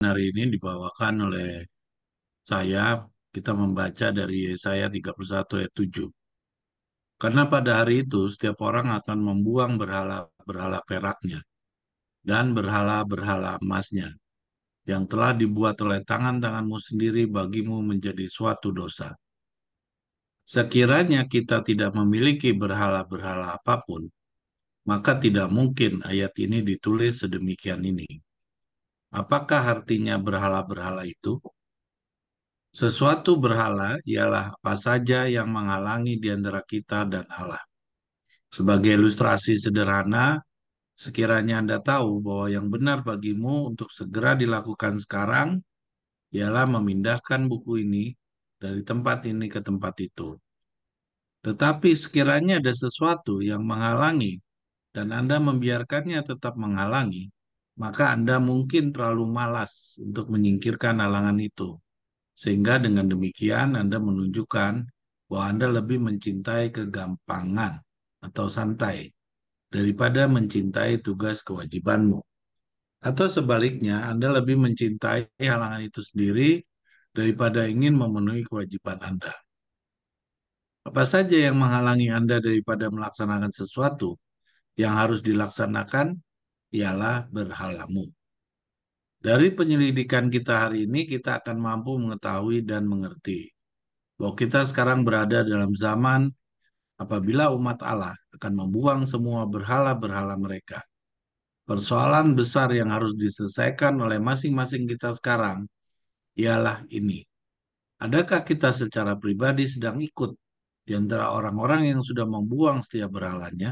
Hari ini dibawakan oleh saya, kita membaca dari Yesaya 31 ayat 7. Karena pada hari itu setiap orang akan membuang berhala-berhala peraknya dan berhala-berhala emasnya yang telah dibuat oleh tangan-tanganmu sendiri bagimu menjadi suatu dosa. Sekiranya kita tidak memiliki berhala-berhala apapun, maka tidak mungkin ayat ini ditulis sedemikian ini. Apakah artinya berhala-berhala itu? Sesuatu berhala ialah apa saja yang menghalangi di antara kita dan Allah. Sebagai ilustrasi sederhana, sekiranya Anda tahu bahwa yang benar bagimu untuk segera dilakukan sekarang ialah memindahkan buku ini dari tempat ini ke tempat itu. Tetapi sekiranya ada sesuatu yang menghalangi dan Anda membiarkannya tetap menghalangi, maka Anda mungkin terlalu malas untuk menyingkirkan halangan itu. Sehingga dengan demikian Anda menunjukkan bahwa Anda lebih mencintai kegampangan atau santai daripada mencintai tugas kewajibanmu. Atau sebaliknya, Anda lebih mencintai halangan itu sendiri daripada ingin memenuhi kewajiban Anda. Apa saja yang menghalangi Anda daripada melaksanakan sesuatu yang harus dilaksanakan ialah berhalamu. Dari penyelidikan kita hari ini, kita akan mampu mengetahui dan mengerti bahwa kita sekarang berada dalam zaman apabila umat Allah akan membuang semua berhala-berhala mereka. Persoalan besar yang harus diselesaikan oleh masing-masing kita sekarang ialah ini. Adakah kita secara pribadi sedang ikut di antara orang-orang yang sudah membuang setiap berhalanya?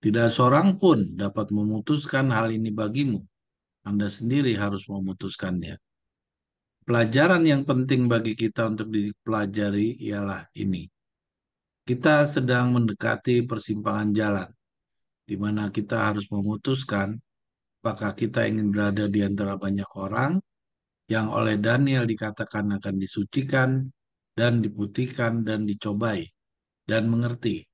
Tidak seorang pun dapat memutuskan hal ini bagimu. Anda sendiri harus memutuskannya. Pelajaran yang penting bagi kita untuk dipelajari ialah ini. Kita sedang mendekati persimpangan jalan, di mana kita harus memutuskan apakah kita ingin berada di antara banyak orang yang oleh Daniel dikatakan akan disucikan dan diputihkan dan dicobai dan mengerti,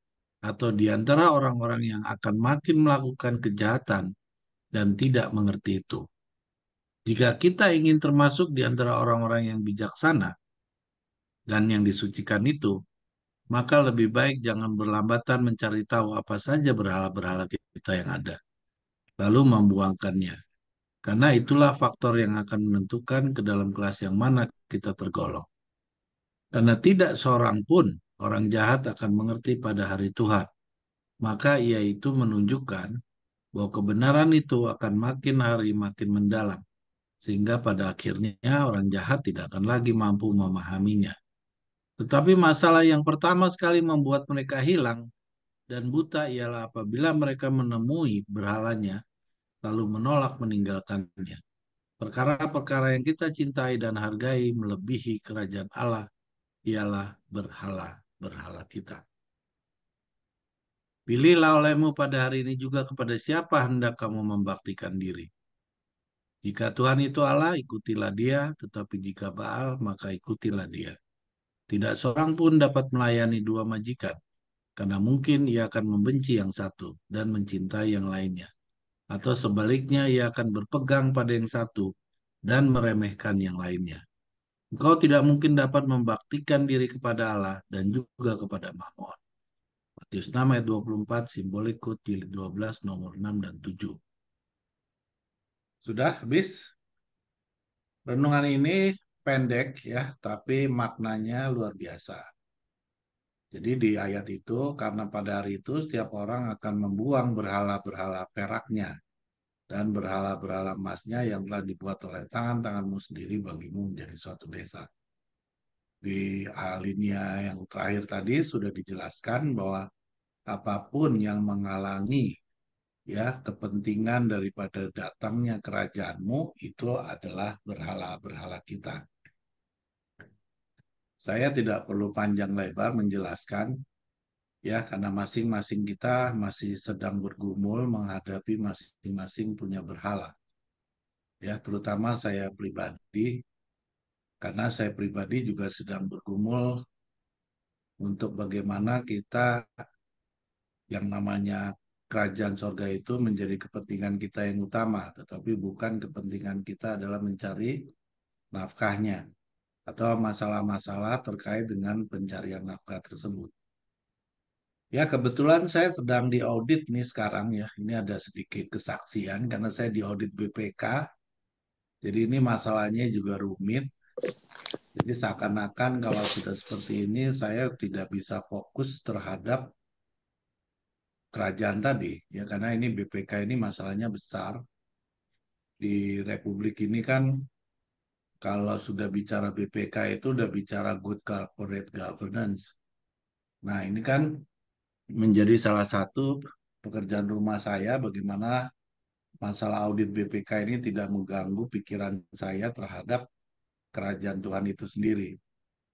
atau di antara orang-orang yang akan makin melakukan kejahatan dan tidak mengerti itu. Jika kita ingin termasuk di antara orang-orang yang bijaksana dan yang disucikan itu, maka lebih baik jangan berlambatan mencari tahu apa saja berhala-berhala kita yang ada, lalu membuangkannya. Karena itulah faktor yang akan menentukan ke dalam kelas yang mana kita tergolong. Karena tidak seorang pun orang jahat akan mengerti pada hari Tuhan. Maka ia itu menunjukkan bahwa kebenaran itu akan makin hari makin mendalam. Sehingga pada akhirnya orang jahat tidak akan lagi mampu memahaminya. Tetapi masalah yang pertama sekali membuat mereka hilang dan buta ialah apabila mereka menemui berhalanya lalu menolak meninggalkannya. Perkara-perkara yang kita cintai dan hargai melebihi kerajaan Allah ialah berhala-berhala kita. Pilihlah olehmu pada hari ini juga kepada siapa hendak kamu membaktikan diri. Jika Tuhan itu Allah, ikutilah dia, tetapi jika Baal, maka ikutilah dia. Tidak seorang pun dapat melayani dua majikan, karena mungkin ia akan membenci yang satu dan mencintai yang lainnya. Atau sebaliknya ia akan berpegang pada yang satu dan meremehkan yang lainnya. Engkau tidak mungkin dapat membaktikan diri kepada Allah dan juga kepada Mammon. Matius 6 ayat 24, simbolik Kut jilid 12 nomor 6 dan 7. Sudah habis? Renungan ini pendek ya, tapi maknanya luar biasa. Jadi di ayat itu, karena pada hari itu setiap orang akan membuang berhala-berhala peraknya dan berhala-berhala emasnya yang telah dibuat oleh tangan-tanganmu sendiri bagimu menjadi suatu desa. Di alinea yang terakhir tadi sudah dijelaskan bahwa apapun yang menghalangi ya kepentingan daripada datangnya kerajaanmu itu adalah berhala-berhala kita. Saya tidak perlu panjang lebar menjelaskan ya karena masing-masing kita masih sedang bergumul menghadapi masing-masing punya berhala. Ya, terutama saya pribadi karena saya pribadi juga sedang bergumul untuk bagaimana kita yang namanya kerajaan sorga itu menjadi kepentingan kita yang utama, tetapi bukan kepentingan kita adalah mencari nafkahnya atau masalah-masalah terkait dengan pencarian nafkah tersebut. Ya, kebetulan saya sedang diaudit nih sekarang ya. Ini ada sedikit kesaksian karena saya diaudit BPK. Jadi ini masalahnya juga rumit. Jadi seakan-akan kalau sudah seperti ini, saya tidak bisa fokus terhadap kerajaan tadi. Ya, karena ini BPK ini masalahnya besar. Di Republik ini kan kalau sudah bicara BPK itu udah bicara good corporate governance. Nah, ini kan menjadi salah satu pekerjaan rumah saya bagaimana masalah audit BPK ini tidak mengganggu pikiran saya terhadap kerajaan Tuhan itu sendiri.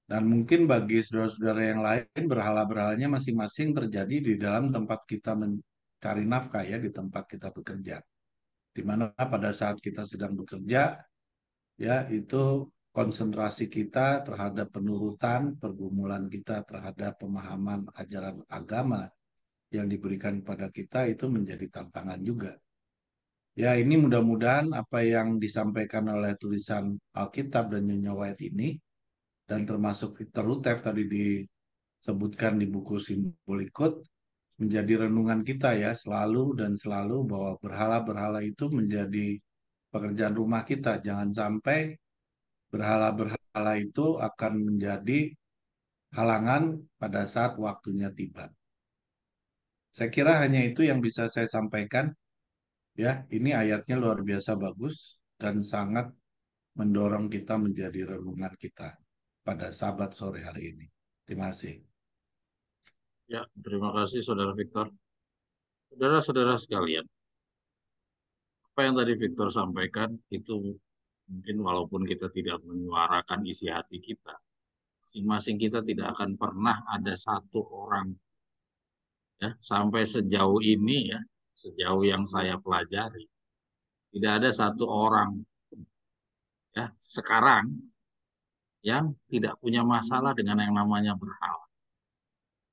Dan mungkin bagi saudara-saudara yang lain, berhala-berhalanya masing-masing terjadi di dalam tempat kita mencari nafkah ya, di tempat kita bekerja. Di mana pada saat kita sedang bekerja, ya itu konsentrasi kita terhadap penurutan, pergumulan kita terhadap pemahaman ajaran agama yang diberikan kepada kita itu menjadi tantangan juga. Ya, ini mudah-mudahan apa yang disampaikan oleh tulisan Alkitab dan Nyonya White ini, dan termasuk Victor Lutef tadi disebutkan di buku Simbolikot, menjadi renungan kita ya, selalu dan selalu bahwa berhala-berhala itu menjadi pekerjaan rumah kita. Jangan sampai berhala-berhala itu akan menjadi halangan pada saat waktunya tiba. Saya kira hanya itu yang bisa saya sampaikan. Ya, ini ayatnya luar biasa bagus dan sangat mendorong kita menjadi renungan kita pada Sabat sore hari ini. Terima kasih. Ya, terima kasih Saudara Victor. Saudara-saudara sekalian, apa yang tadi Victor sampaikan itu mungkin walaupun kita tidak menyuarakan isi hati kita, masing-masing kita tidak akan pernah ada satu orang ya sampai sejauh ini ya, sejauh yang saya pelajari, tidak ada satu orang ya sekarang yang tidak punya masalah dengan yang namanya berhala.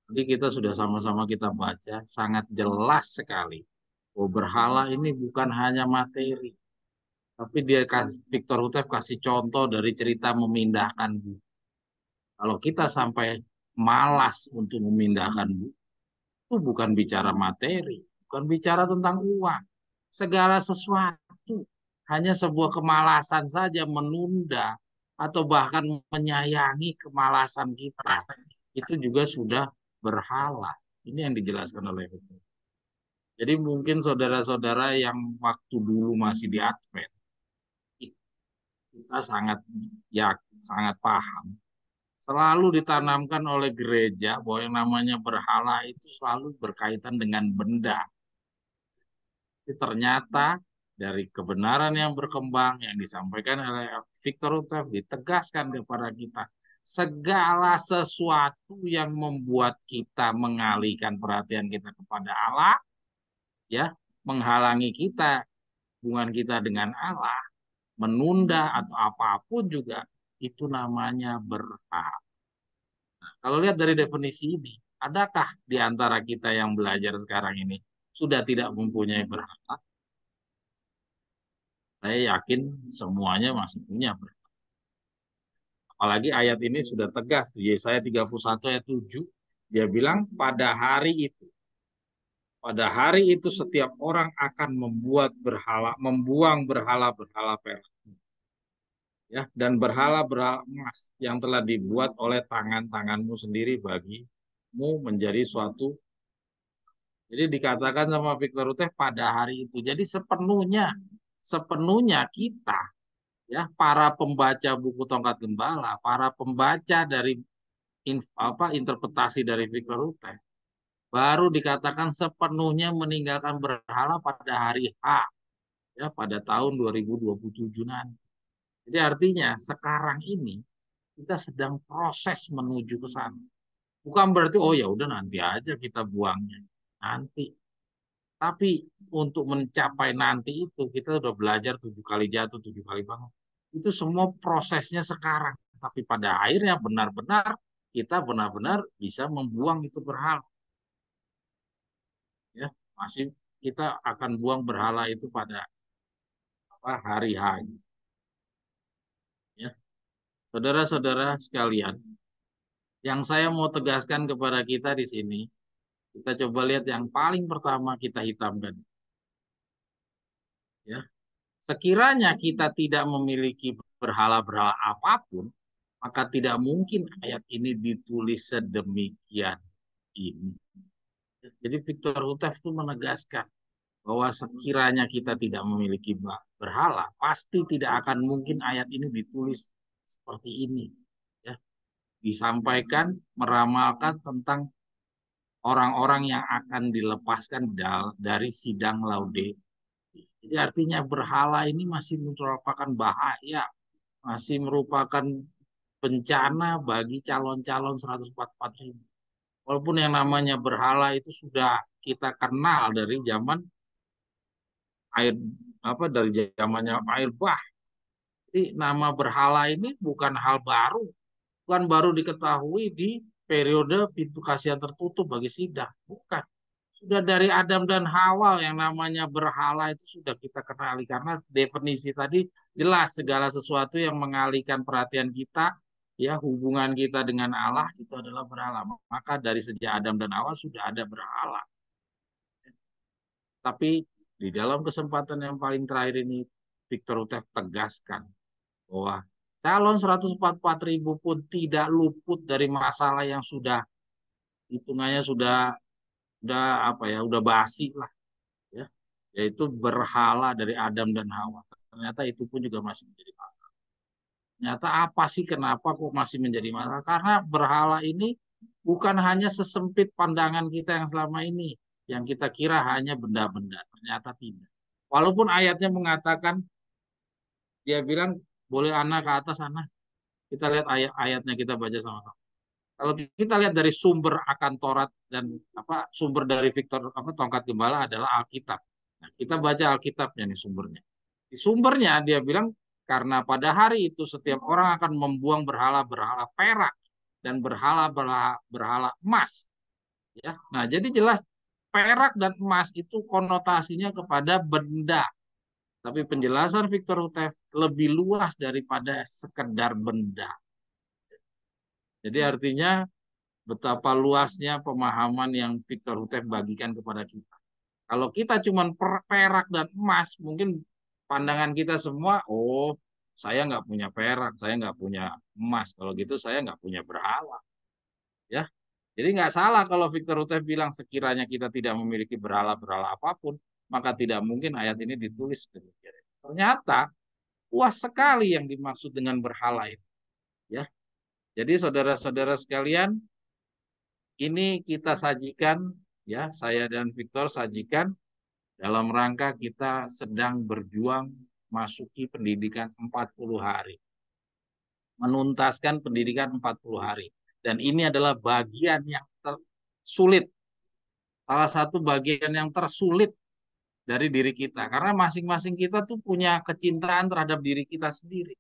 Jadi kita sudah sama-sama kita baca sangat jelas sekali bahwa berhala ini bukan hanya materi, tapi Victor Hutef kasih contoh dari cerita memindahkan buku. Kalau kita sampai malas untuk memindahkan buku, itu bukan bicara materi, bukan bicara tentang uang. Segala sesuatu hanya sebuah kemalasan saja menunda atau bahkan menyayangi kemalasan kita. Itu juga sudah berhala. Ini yang dijelaskan oleh Victor. Jadi mungkin saudara-saudara yang waktu dulu masih di Advent, kita sangat yakin, sangat paham. Selalu ditanamkan oleh gereja bahwa yang namanya berhala itu selalu berkaitan dengan benda. Tapi ternyata dari kebenaran yang berkembang yang disampaikan oleh Victor Utrecht ditegaskan kepada kita. Segala sesuatu yang membuat kita mengalihkan perhatian kita kepada Allah, ya, menghalangi kita hubungan kita dengan Allah, menunda atau apapun juga itu namanya berhala. Kalau lihat dari definisi ini, adakah di antara kita yang belajar sekarang ini sudah tidak mempunyai berhala? Saya yakin semuanya masih punya berhala. Apalagi ayat ini sudah tegas di Yesaya 31 ayat 7, dia bilang pada hari itu setiap orang akan membuang berhala-berhala perak ya dan berhala-berhala emas yang telah dibuat oleh tangan-tanganmu sendiri bagimu menjadi suatu. Jadi dikatakan sama Victor Uteh pada hari itu. Jadi sepenuhnya kita ya para pembaca buku Tongkat Gembala, para pembaca dari interpretasi dari Victor Uteh baru dikatakan sepenuhnya meninggalkan berhala pada hari H ya pada tahun 2027 nanti. Jadi artinya sekarang ini kita sedang proses menuju ke sana. Bukan berarti oh ya udah nanti aja kita buangnya. Nanti. Tapi untuk mencapai nanti itu kita udah belajar 7 kali jatuh, 7 kali bangun. Itu semua prosesnya sekarang. Tapi pada akhirnya benar-benar kita benar-benar bisa membuang itu berhala. Ya. Masih kita akan buang berhala itu pada hari H. Ya. Saudara-saudara sekalian, yang saya mau tegaskan kepada kita di sini, kita coba lihat yang paling pertama kita hitamkan. Ya. Sekiranya kita tidak memiliki berhala-berhala apapun, maka tidak mungkin ayat ini ditulis sedemikian ini. Jadi Victor Hutef itu menegaskan bahwa sekiranya kita tidak memiliki berhala, pasti tidak akan mungkin ayat ini ditulis seperti ini. Ya. Disampaikan, meramalkan tentang orang-orang yang akan dilepaskan dari sidang Laude. Jadi artinya berhala ini masih merupakan bahaya, masih merupakan bencana bagi calon-calon 144.000. Walaupun yang namanya berhala itu sudah kita kenal dari zaman air dari zamannya air bah. Jadi nama berhala ini bukan hal baru, bukan baru diketahui di periode pintu kasihan tertutup bagi sidang, bukan. Sudah dari Adam dan Hawa yang namanya berhala itu sudah kita kenali karena definisi tadi jelas segala sesuatu yang mengalihkan perhatian kita, ya hubungan kita dengan Allah itu adalah berhala. Maka dari sejak Adam dan Hawa sudah ada berhala. Tapi di dalam kesempatan yang paling terakhir ini Victor Utef tegaskan bahwa calon 144.000 pun tidak luput dari masalah yang sudah hitungannya sudah apa ya, udah basi lah ya, yaitu berhala dari Adam dan Hawa. Ternyata itu pun juga masih menjadi masalah. Ternyata apa sih kenapa kok masih menjadi masalah? Karena berhala ini bukan hanya sesempit pandangan kita yang selama ini, yang kita kira hanya benda-benda. Ternyata tidak. Walaupun ayatnya mengatakan, dia bilang boleh anak ke atas anak. Kita lihat ayat-ayatnya, kita baca sama-sama. Kalau kita lihat dari sumber akan Taurat dan sumber dari Victor tongkat gembala adalah Alkitab. Nah, kita baca Alkitabnya nih sumbernya. Di sumbernya dia bilang karena pada hari itu setiap orang akan membuang berhala-berhala perak dan berhala-berhala emas. Ya, nah jadi jelas perak dan emas itu konotasinya kepada benda. Tapi penjelasan Victor Hutef lebih luas daripada sekedar benda. Jadi artinya betapa luasnya pemahaman yang Victor Hutef bagikan kepada kita. Kalau kita cuma perak dan emas, mungkin pandangan kita semua, oh saya nggak punya perak, saya nggak punya emas. Kalau gitu saya nggak punya berhala. Ya, jadi nggak salah kalau Victor Hutef bilang sekiranya kita tidak memiliki berhala-berhala apapun, maka tidak mungkin ayat ini ditulis demikian. Ternyata puas sekali yang dimaksud dengan berhala itu. Ya, jadi saudara-saudara sekalian, ini kita sajikan, ya saya dan Victor sajikan dalam rangka kita sedang berjuang masuki pendidikan 40 hari. Menuntaskan pendidikan 40 hari. Dan ini adalah bagian yang sulit. Salah satu bagian yang tersulit dari diri kita. Karena masing-masing kita tuh punya kecintaan terhadap diri kita sendiri.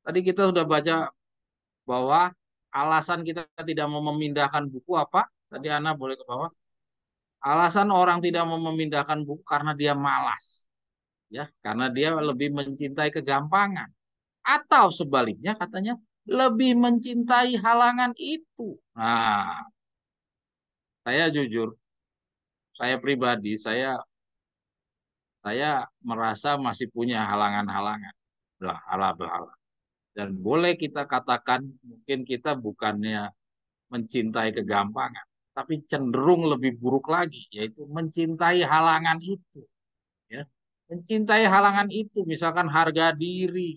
Tadi kita sudah baca bahwa alasan kita tidak mau memindahkan buku apa? Tadi Ana boleh ke bawah. Alasan orang tidak mau memindahkan buku karena dia malas. Ya, karena dia lebih mencintai kegampangan. Atau sebaliknya katanya lebih mencintai halangan itu. Nah, saya jujur, saya pribadi, saya merasa masih punya halangan-halangan. Berhala-berhala. Dan boleh kita katakan mungkin kita bukannya mencintai kegampangan, tapi cenderung lebih buruk lagi, yaitu mencintai halangan itu. Ya. Mencintai halangan itu, misalkan harga diri,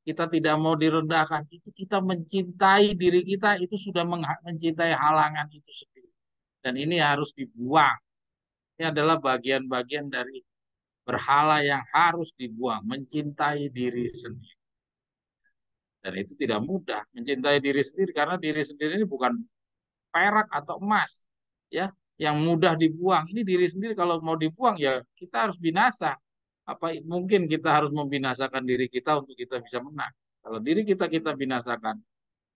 kita tidak mau direndahkan, itu kita mencintai diri kita, itu sudah mencintai halangan itu sendiri. Dan ini harus dibuang. Ini adalah bagian-bagian dari berhala yang harus dibuang, mencintai diri sendiri. Dan itu tidak mudah, mencintai diri sendiri, karena diri sendiri ini bukan perak atau emas, ya, yang mudah dibuang. Ini diri sendiri kalau mau dibuang ya kita harus binasa. Apa mungkin kita harus membinasakan diri kita untuk kita bisa menang? Kalau diri kita binasakan,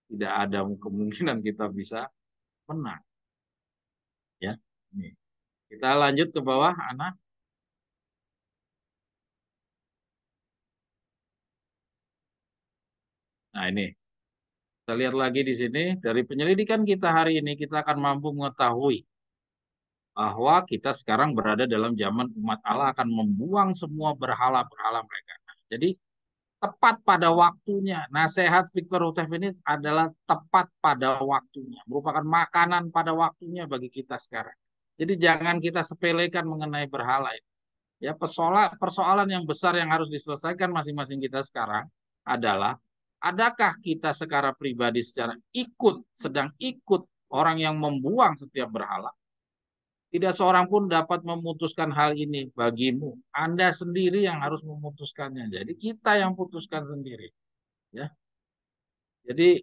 tidak ada kemungkinan kita bisa menang. Ya, ini Kita lanjut ke bawah, Ana. Nah, ini. Kita lihat lagi di sini. Dari penyelidikan kita hari ini, kita akan mampu mengetahui bahwa kita sekarang berada dalam zaman umat Allah akan membuang semua berhala-berhala mereka. Jadi, tepat pada waktunya. Nasihat Victor Hutef ini adalah tepat pada waktunya. Merupakan makanan pada waktunya bagi kita sekarang. Jadi jangan kita sepelekan mengenai berhala. Ya, persoalan yang besar yang harus diselesaikan masing-masing kita sekarang adalah adakah kita secara pribadi sedang ikut orang yang membuang setiap berhala? Tidak seorang pun dapat memutuskan hal ini bagimu. Anda sendiri yang harus memutuskannya. Jadi kita yang putuskan sendiri, ya. Jadi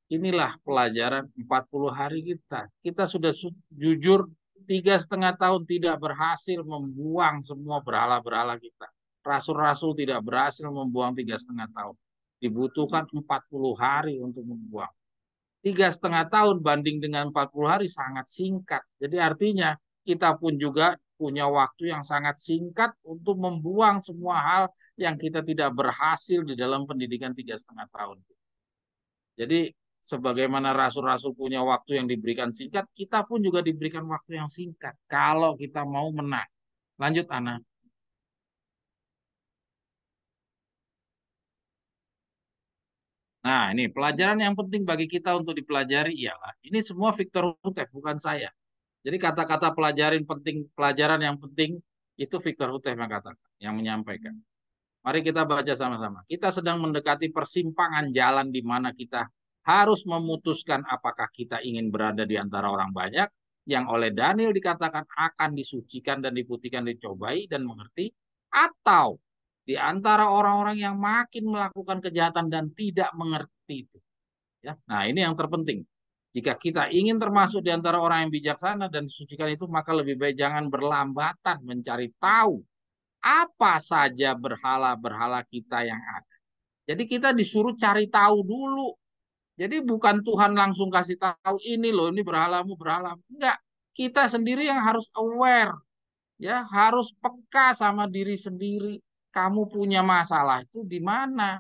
inilah pelajaran 40 hari kita. Kita sudah jujur 3,5 tahun tidak berhasil membuang semua berhala-berhala kita. Rasul-rasul tidak berhasil membuang 3,5 tahun. Dibutuhkan 40 hari untuk membuang. 3,5 tahun banding dengan 40 hari sangat singkat. Jadi artinya kita pun juga punya waktu yang sangat singkat untuk membuang semua hal yang kita tidak berhasil di dalam pendidikan 3,5 tahun. Jadi sebagaimana rasul-rasul punya waktu yang diberikan singkat, kita pun juga diberikan waktu yang singkat. Kalau kita mau menang. Lanjut, Ana. Nah, ini pelajaran yang penting bagi kita untuk dipelajari ialah, ini semua Victor Hutef, bukan saya. Jadi kata-kata pelajaran yang penting, itu Victor Hutef yang katakan, yang menyampaikan. Mari kita baca sama-sama. Kita sedang mendekati persimpangan jalan di mana kita harus memutuskan apakah kita ingin berada di antara orang banyak yang oleh Daniel dikatakan akan disucikan dan diputihkan, dicobai dan mengerti, atau di antara orang-orang yang makin melakukan kejahatan dan tidak mengerti itu. Ya, nah ini yang terpenting. Jika kita ingin termasuk di antara orang yang bijaksana dan disucikan itu, maka lebih baik jangan berlambatan mencari tahu apa saja berhala-berhala kita yang ada. Jadi kita disuruh cari tahu dulu. Jadi bukan Tuhan langsung kasih tahu ini loh, ini berhalamu, berhalamu. Enggak. Kita sendiri yang harus aware, ya, harus peka sama diri sendiri. Kamu punya masalah itu di mana?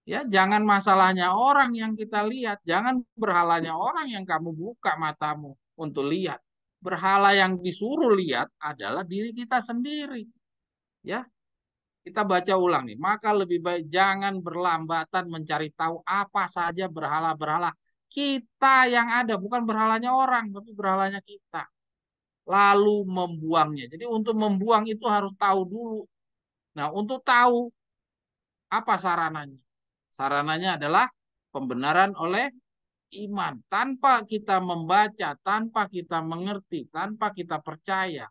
Ya, jangan masalahnya orang yang kita lihat, jangan berhalanya orang yang kamu buka matamu untuk lihat. Berhala yang disuruh lihat adalah diri kita sendiri. Ya, kita baca ulang nih. Maka lebih baik jangan berlambatan mencari tahu apa saja berhala-berhala kita yang ada. Bukan berhalanya orang, tapi berhalanya kita. Lalu membuangnya. Jadi untuk membuang itu harus tahu dulu. Nah, untuk tahu apa sarananya? Sarananya adalah pembenaran oleh iman. Tanpa kita membaca, tanpa kita mengerti, tanpa kita percaya,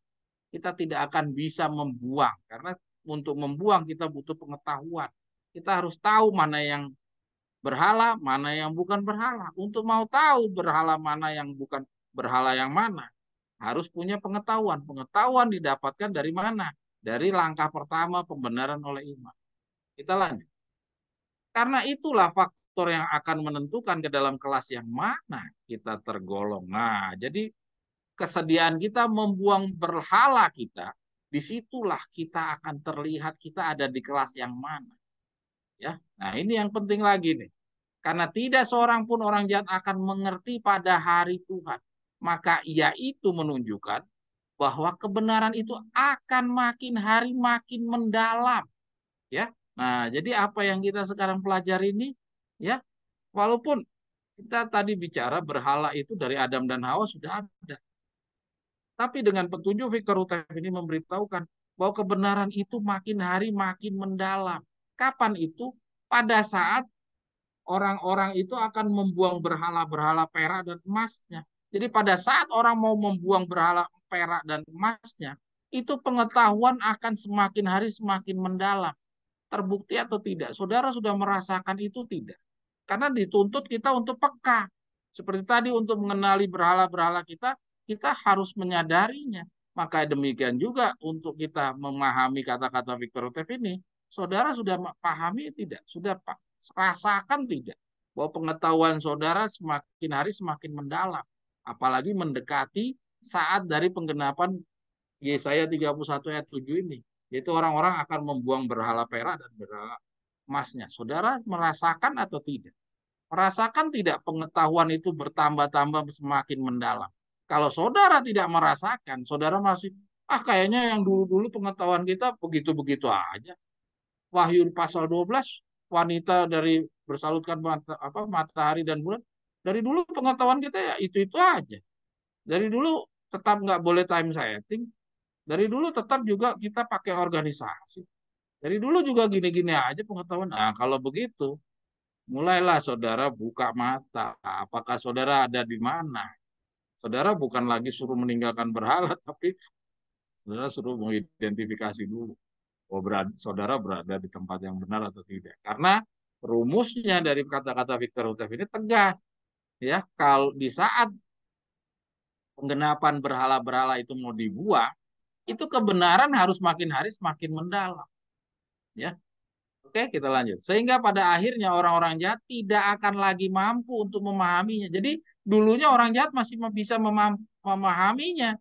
kita tidak akan bisa membuang. Karena untuk membuang kita butuh pengetahuan. Kita harus tahu mana yang berhala, mana yang bukan berhala. Untuk mau tahu berhala mana yang bukan berhala yang mana, harus punya pengetahuan. Pengetahuan didapatkan dari mana? Dari langkah pertama pembenaran oleh iman. Kita lanjut. Karena itulah faktor yang akan menentukan ke dalam kelas yang mana kita tergolong. Nah, jadi kesediaan kita membuang berhala kita, disitulah kita akan terlihat kita ada di kelas yang mana. Ya, nah ini yang penting lagi nih. Karena tidak seorang pun orang jahat akan mengerti pada hari Tuhan. Maka ia itu menunjukkan bahwa kebenaran itu akan makin hari makin mendalam. Ya, nah jadi apa yang kita sekarang pelajari ini, ya, walaupun kita tadi bicara berhala itu dari Adam dan Hawa sudah ada. Tapi dengan petunjuk Victor Hutef ini memberitahukan bahwa kebenaran itu makin hari makin mendalam. Kapan itu? Pada saat orang-orang itu akan membuang berhala-berhala perak dan emasnya. Jadi pada saat orang mau membuang berhala perak dan emasnya, itu pengetahuan akan semakin hari semakin mendalam. Terbukti atau tidak? Saudara sudah merasakan itu tidak? Karena dituntut kita untuk peka. Seperti tadi untuk mengenali berhala-berhala kita, kita harus menyadarinya. Maka demikian juga untuk kita memahami kata-kata Victor Hutef ini, saudara sudah pahami tidak? Sudah rasakan tidak? Bahwa pengetahuan saudara semakin hari semakin mendalam. Apalagi mendekati saat dari penggenapan Yesaya 31 ayat 7 ini. Yaitu orang-orang akan membuang berhala perak dan berhala emasnya. Saudara merasakan atau tidak? Merasakan tidak pengetahuan itu bertambah-tambah semakin mendalam? Kalau saudara tidak merasakan, saudara masih, kayaknya yang dulu-dulu pengetahuan kita begitu-begitu aja. Wahyu pasal 12, wanita dari bersalutkan matahari dan bulan. Dari dulu pengetahuan kita ya itu-itu aja. Dari dulu tetap nggak boleh time setting. Dari dulu tetap juga kita pakai organisasi. Dari dulu juga gini-gini aja pengetahuan. Nah, kalau begitu, mulailah saudara buka mata. Apakah saudara ada di mana? Saudara bukan lagi suruh meninggalkan berhala, tapi saudara suruh mengidentifikasi dulu. Saudara berada di tempat yang benar atau tidak. Karena rumusnya dari kata-kata Victor Houteff ini tegas. Ya, kalau di saat penggenapan berhala-berhala itu mau dibuang, itu kebenaran harus makin hari semakin mendalam. Ya, oke, kita lanjut. Sehingga pada akhirnya orang-orang jahat tidak akan lagi mampu untuk memahaminya. Jadi dulunya orang jahat masih bisa memahaminya.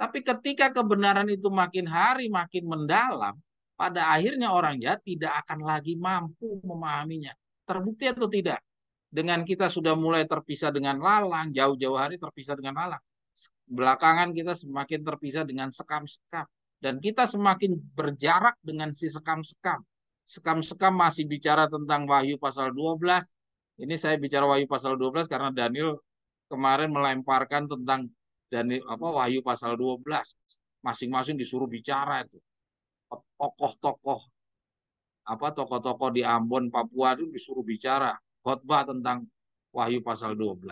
Tapi ketika kebenaran itu makin hari makin mendalam, pada akhirnya orang jahat tidak akan lagi mampu memahaminya. Terbukti atau tidak? Dengan kita sudah mulai terpisah dengan lalang, jauh-jauh hari terpisah dengan lalang. Belakangan kita semakin terpisah dengan sekam-sekam. Dan kita semakin berjarak dengan si sekam-sekam. Sekam-sekam masih bicara tentang Wahyu pasal 12. Ini saya bicara Wahyu pasal 12 karena Daniel kemarin melemparkan tentang Wahyu pasal 12. Masing-masing disuruh bicara itu. Tokoh-tokoh tokoh-tokoh di Ambon, Papua itu disuruh bicara khotbah tentang Wahyu pasal 12.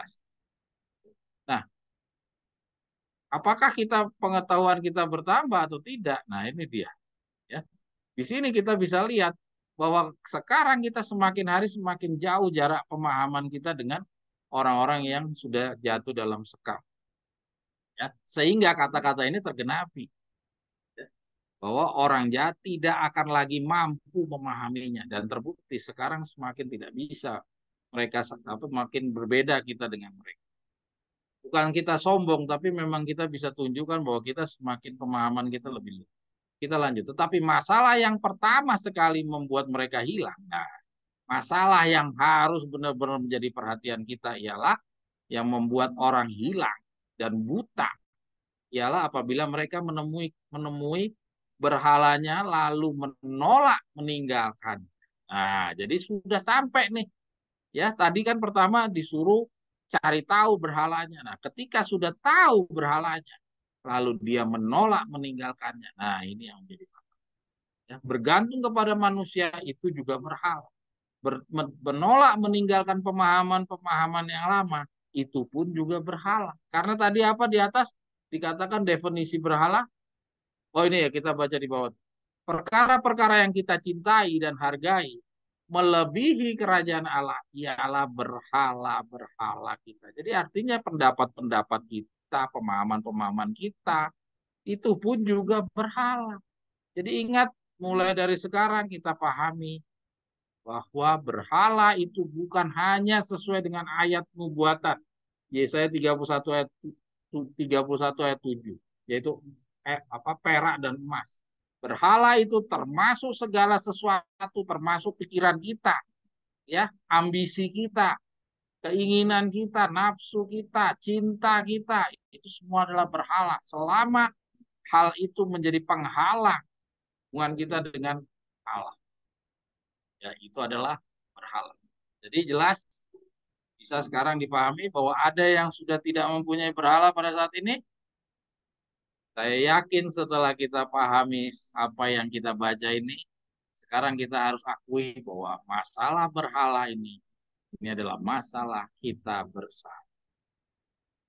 Nah, apakah pengetahuan kita bertambah atau tidak? Nah, ini dia. Ya. Di sini kita bisa lihat bahwa sekarang kita semakin hari semakin jauh jarak pemahaman kita dengan orang-orang yang sudah jatuh dalam sekam. Ya. Sehingga kata-kata ini tergenapi. Ya. Bahwa orang jahat tidak akan lagi mampu memahaminya. Dan terbukti sekarang semakin tidak bisa mereka makin berbeda kita dengan mereka. Bukan kita sombong, tapi memang kita bisa tunjukkan bahwa kita semakin pemahaman kita lebih luas. Kita lanjut. Tetapi masalah yang pertama sekali membuat mereka hilang. Nah, masalah yang harus benar-benar menjadi perhatian kita ialah yang membuat orang hilang dan buta ialah apabila mereka menemui berhalanya lalu menolak meninggalkan. Nah, jadi sudah sampai nih. Ya, tadi kan pertama disuruh cari tahu berhalanya. Nah, ketika sudah tahu berhalanya, lalu dia menolak meninggalkannya. Nah, ini yang menjadi masalah. Ya, bergantung kepada manusia itu juga berhala. Menolak meninggalkan pemahaman-pemahaman yang lama, itu pun juga berhala. Karena tadi apa di atas dikatakan definisi berhala? Oh ini ya kita baca di bawah. Perkara-perkara yang kita cintai dan hargai melebihi kerajaan Allah ialah berhala-berhala kita. Jadi artinya pendapat-pendapat kita, pemahaman-pemahaman kita itu pun juga berhala. Jadi ingat mulai dari sekarang kita pahami bahwa berhala itu bukan hanya sesuai dengan ayat nubuatan. Yesaya 31 ayat 31 ayat 7, yaitu perak dan emas. Berhala itu termasuk segala sesuatu, termasuk pikiran kita, ya, ambisi kita, keinginan kita, nafsu kita, cinta kita, itu semua adalah berhala. Selama hal itu menjadi penghalang hubungan kita dengan Allah, ya itu adalah berhala. Jadi jelas bisa sekarang dipahami bahwa ada yang sudah tidak mempunyai berhala pada saat ini. Saya yakin setelah kita pahami apa yang kita baca ini, sekarang kita harus akui bahwa masalah berhala ini adalah masalah kita bersama.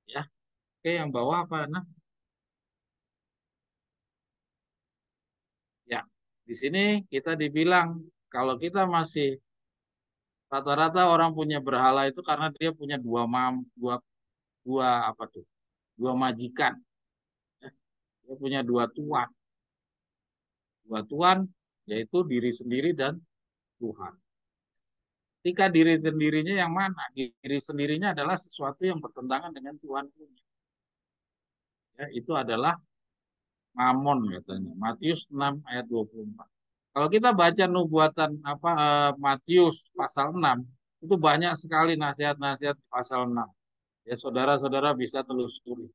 Ya, oke, yang bawah apa? Nah, ya, di sini kita dibilang kalau kita masih rata-rata orang punya berhala itu karena dia punya dua, dua apa tuh? Dua majikan. Ya. Dia punya dua tuan yaitu diri sendiri dan Tuhan. Ketika diri sendirinya yang mana? Diri sendirinya adalah sesuatu yang bertentangan dengan Tuhan punya. Ya, itu adalah Mamon katanya. Matius 6 ayat 24. Kalau kita baca nubuatan Matius pasal 6, itu banyak sekali nasihat-nasihat di pasal 6. Ya, saudara-saudara bisa telusuri.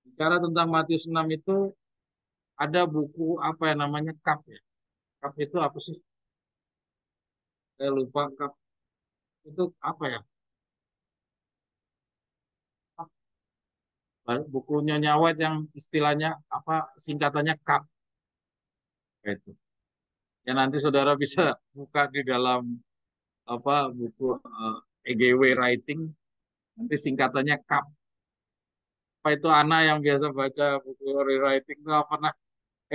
Bicara tentang Matius 6 itu ada buku apa yang namanya Kap ya. Kap itu apa sih? Saya lupa Kap itu apa ya? Bukunya Nyawet yang istilahnya apa singkatannya Kap itu. Ya nanti saudara bisa buka di dalam buku EGW Writing, nanti singkatannya Kap. Apa itu Ana yang biasa baca buku rewriting itu apa pernah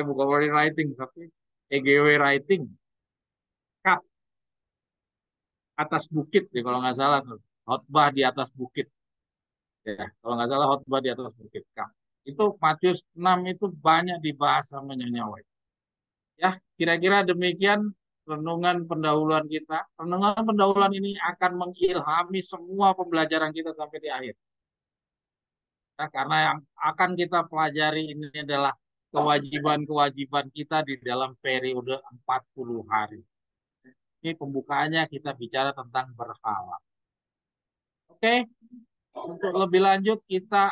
bukan rewriting tapi EGW Writing, Kap, atas bukit ya kalau nggak salah tuh. Khotbah di atas bukit. Ya, kalau nggak salah khotbah di atas bukit Kap. Itu Matius 6 itu banyak dibahas sama Nyonya White. Ya, kira-kira demikian renungan pendahuluan kita. Renungan pendahuluan ini akan mengilhami semua pembelajaran kita sampai di akhir. Ya, karena yang akan kita pelajari ini adalah kewajiban-kewajiban kita di dalam periode 40 hari. Ini pembukaannya kita bicara tentang berhala. Oke, untuk lebih lanjut kita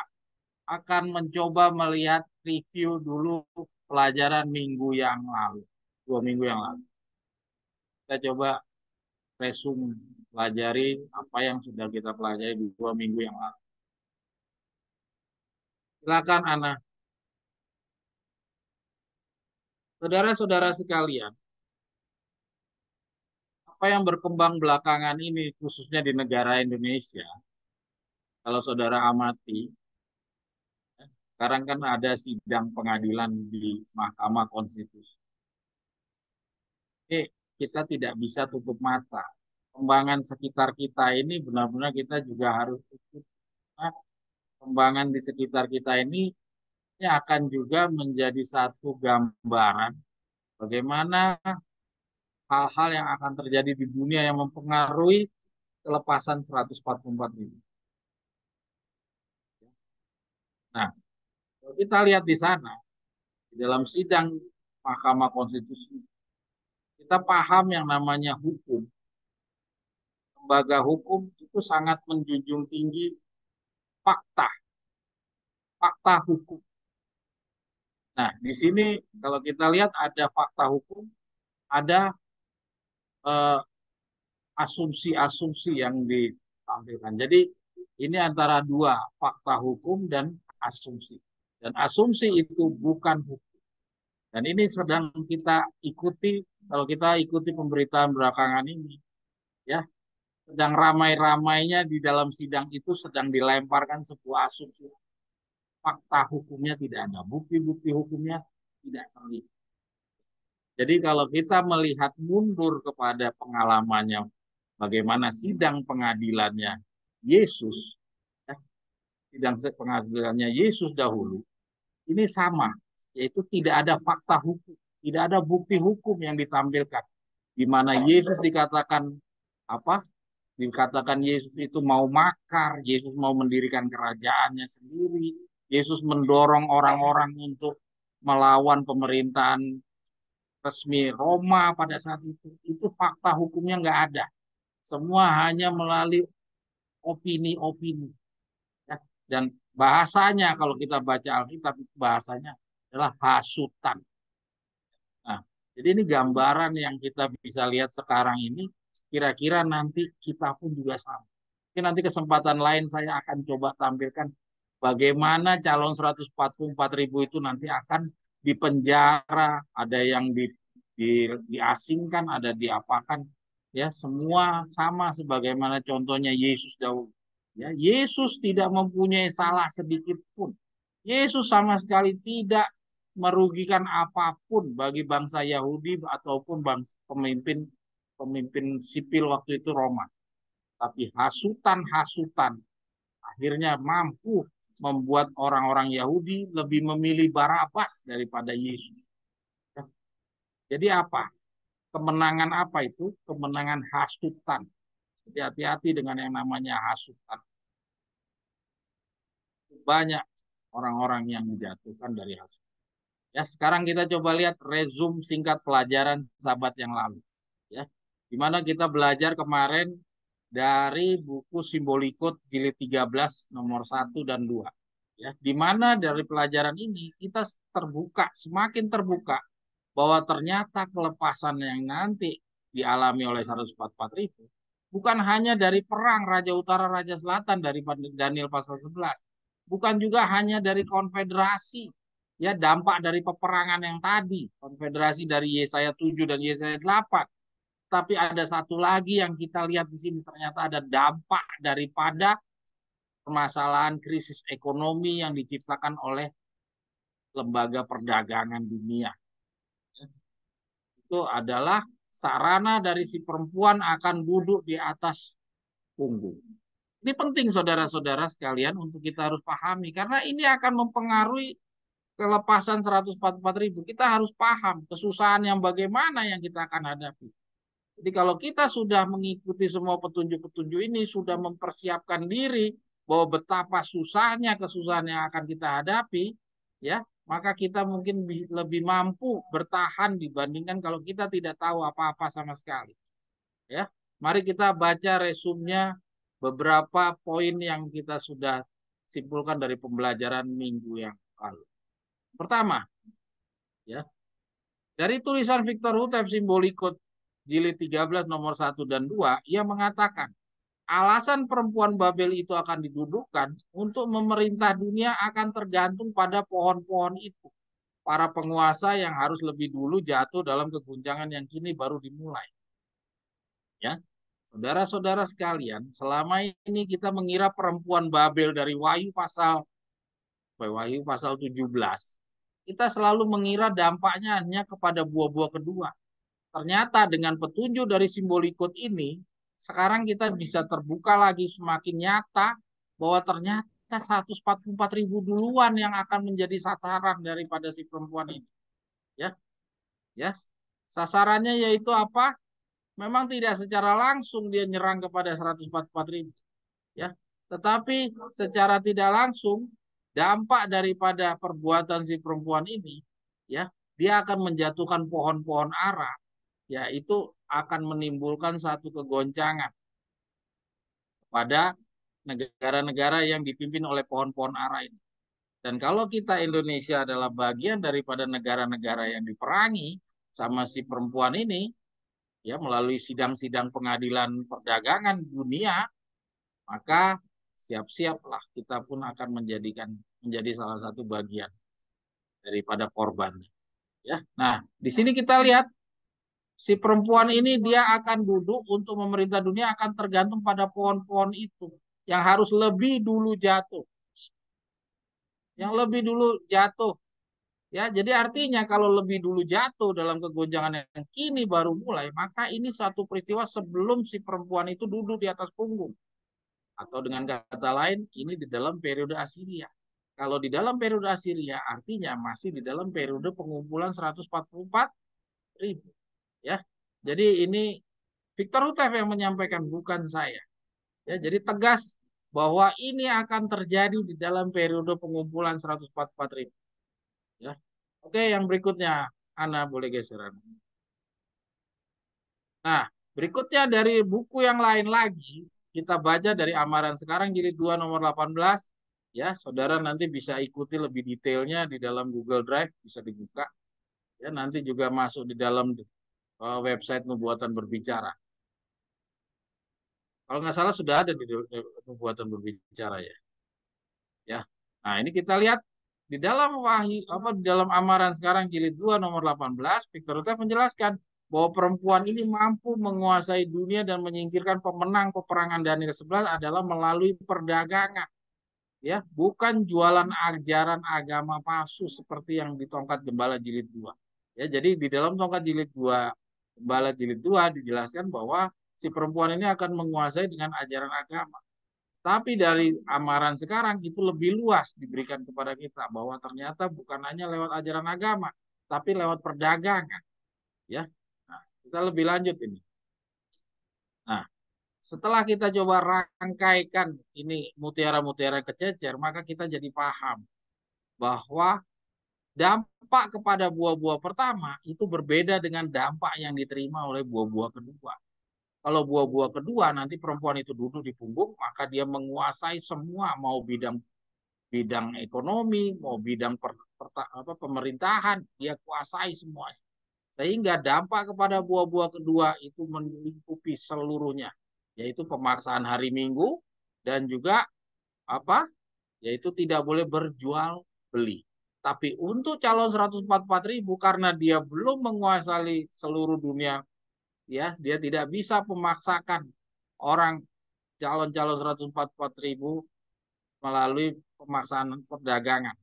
akan mencoba melihat review dulu pelajaran minggu yang lalu. 2 minggu yang lalu. Kita coba resume pelajari apa yang sudah kita pelajari di 2 minggu yang lalu. Silakan Ana. Saudara-saudara sekalian, apa yang berkembang belakangan ini khususnya di negara Indonesia, kalau saudara amati, sekarang kan ada sidang pengadilan di Mahkamah Konstitusi. Kita tidak bisa tutup mata. Perkembangan sekitar kita ini benar-benar kita juga harus ikut. Perkembangan di sekitar kita ini akan juga menjadi satu gambaran bagaimana hal-hal yang akan terjadi di dunia yang mempengaruhi kelepasan 144 ribu. Nah, kalau kita lihat di sana, di dalam sidang Mahkamah Konstitusi, kita paham yang namanya hukum. Lembaga hukum itu sangat menjunjung tinggi fakta, fakta hukum. Nah, di sini kalau kita lihat ada fakta hukum, ada eh, asumsi-asumsi yang ditampilkan. Jadi ini antara dua, fakta hukum dan asumsi. Dan asumsi itu bukan hukum. Dan ini sedang kita ikuti, kalau kita ikuti pemberitaan belakangan ini, ya, sedang ramai-ramainya di dalam sidang itu sedang dilemparkan sebuah asumsi. Fakta hukumnya tidak ada, bukti-bukti hukumnya tidak terlihat. Jadi kalau kita melihat mundur kepada pengalamannya, bagaimana sidang pengadilannya Yesus, ya, sidang pengadilannya Yesus dahulu, ini sama, yaitu tidak ada fakta hukum, tidak ada bukti hukum yang ditampilkan, di mana Yesus dikatakan apa? Dikatakan Yesus itu mau makar, Yesus mau mendirikan kerajaannya sendiri, Yesus mendorong orang-orang untuk melawan pemerintahan resmi Roma pada saat itu fakta hukumnya nggak ada. Semua hanya melalui opini-opini. Ya. Dan bahasanya kalau kita baca Alkitab bahasanya adalah hasutan. Nah, jadi ini gambaran yang kita bisa lihat sekarang ini. Kira-kira nanti kita pun juga sama. Mungkin nanti kesempatan lain saya akan coba tampilkan bagaimana calon 144 ribu itu nanti akan dipenjara, ada yang diasingkan, ada diapakan, ya semua sama sebagaimana contohnya Yesus dahulu. Ya, Yesus tidak mempunyai salah sedikit pun. Yesus sama sekali tidak merugikan apapun bagi bangsa Yahudi ataupun bangsa pemimpin pemimpin sipil waktu itu Roma. Tapi hasutan-hasutan akhirnya mampu membuat orang-orang Yahudi lebih memilih Barabas daripada Yesus. Jadi apa? Kemenangan apa itu? Kemenangan hasutan. Jadi hati-hati dengan yang namanya hasutan. Banyak. orang-orang yang menjatuhkan dari hasil. Ya, sekarang kita coba lihat resume singkat pelajaran sahabat yang lalu. Ya, di mana kita belajar kemarin dari buku Simbolikot jilid 13 nomor 1 dan 2. Ya, di mana dari pelajaran ini kita terbuka, semakin terbuka bahwa ternyata kelepasan yang nanti dialami oleh 144.000 bukan hanya dari perang Raja Utara Raja Selatan dari Daniel pasal 11, bukan juga hanya dari konfederasi, ya, dampak dari peperangan yang tadi, konfederasi dari Yesaya 7 dan Yesaya 8. Tapi ada satu lagi yang kita lihat di sini, ternyata ada dampak daripada permasalahan krisis ekonomi yang diciptakan oleh lembaga perdagangan dunia. Itu adalah sarana dari si perempuan akan duduk di atas punggung. Ini penting saudara-saudara sekalian untuk kita harus pahami, karena ini akan mempengaruhi kelepasan 144.000. Kita harus paham kesusahan yang bagaimana yang kita akan hadapi. Jadi kalau kita sudah mengikuti semua petunjuk-petunjuk ini, sudah mempersiapkan diri bahwa betapa susahnya kesusahan yang akan kita hadapi, ya, maka kita mungkin lebih mampu bertahan dibandingkan kalau kita tidak tahu apa-apa sama sekali. Ya, mari kita baca resumnya beberapa poin yang kita sudah simpulkan dari pembelajaran minggu yang lalu. Pertama, ya, dari tulisan Victor Hutef Simbolikot jilid 13 nomor 1 dan 2, ia mengatakan, alasan perempuan Babel itu akan didudukkan untuk memerintah dunia akan tergantung pada pohon-pohon itu. Para penguasa yang harus lebih dulu jatuh dalam keguncangan yang kini baru dimulai. Ya, saudara-saudara sekalian, selama ini kita mengira perempuan Babel dari Wahyu pasal 17. Kita selalu mengira dampaknya hanya kepada buah-buah kedua. Ternyata dengan petunjuk dari simbolikot ini, sekarang kita bisa terbuka lagi semakin nyata bahwa ternyata 144.000 duluan yang akan menjadi sasaran daripada si perempuan ini. Ya, ya. Sasarannya yaitu apa? Memang tidak secara langsung dia nyerang kepada 144.000. Ya, tetapi secara tidak langsung dampak daripada perbuatan si perempuan ini, ya, dia akan menjatuhkan pohon-pohon ara, yaitu akan menimbulkan satu kegoncangan pada negara-negara yang dipimpin oleh pohon-pohon ara ini. Dan kalau kita Indonesia adalah bagian daripada negara-negara yang diperangi sama si perempuan ini, ya, melalui sidang-sidang pengadilan perdagangan dunia, maka siap-siaplah kita pun akan menjadi salah satu bagian daripada korban. Ya, nah di sini kita lihat si perempuan ini dia akan duduk untuk memerintah dunia akan tergantung pada pohon-pohon itu yang harus lebih dulu jatuh, yang lebih dulu jatuh. Ya, jadi artinya kalau lebih dulu jatuh dalam kegonjangan yang kini baru mulai, maka ini satu peristiwa sebelum si perempuan itu duduk di atas punggung. Atau dengan kata lain, ini di dalam periode Asiria. Kalau di dalam periode Asiria, artinya masih di dalam periode pengumpulan 144.000. Ya, jadi ini Victor Hutef yang menyampaikan, bukan saya. Ya, jadi tegas bahwa ini akan terjadi di dalam periode pengumpulan 144.000. Ya, oke, yang berikutnya, Ana boleh geseran. Nah, berikutnya dari buku yang lain lagi, kita baca dari Amaran Sekarang jilid 2 nomor 18. Ya, saudara nanti bisa ikuti lebih detailnya di dalam Google Drive, bisa dibuka. Ya, nanti juga masuk di dalam website Nubuatan Berbicara. Kalau nggak salah sudah ada di Nubuatan Berbicara ya. Ya. Nah, ini kita lihat di dalam di dalam Amaran Sekarang jilid 2 nomor 18, Victor Hutef menjelaskan bahwa perempuan ini mampu menguasai dunia dan menyingkirkan pemenang peperangan Daniel 11 adalah melalui perdagangan. Ya, bukan jualan ajaran agama palsu seperti yang di Tongkat Gembala jilid 2. Ya, jadi di dalam Tongkat jilid 2 Gembala jilid 2 dijelaskan bahwa si perempuan ini akan menguasai dengan ajaran agama. Tapi dari Amaran Sekarang itu lebih luas diberikan kepada kita bahwa ternyata bukan hanya lewat ajaran agama, tapi lewat perdagangan. Ya, nah, kita lebih lanjut ini. Nah, setelah kita coba rangkaikan ini mutiara-mutiara kececer, maka kita jadi paham bahwa dampak kepada buah-buah pertama itu berbeda dengan dampak yang diterima oleh buah-buah kedua. Kalau buah-buah kedua nanti perempuan itu duduk di punggung, maka dia menguasai semua, mau bidang bidang ekonomi, mau bidang pemerintahan, dia kuasai semuanya. Sehingga dampak kepada buah-buah kedua itu melingkupi seluruhnya, yaitu pemaksaan hari Minggu dan juga apa? Yaitu tidak boleh berjual beli. Tapi untuk calon 144.000 karena dia belum menguasai seluruh dunia, ya, dia tidak bisa memaksakan orang calon-calon 144.000 melalui pemaksaan perdagangan.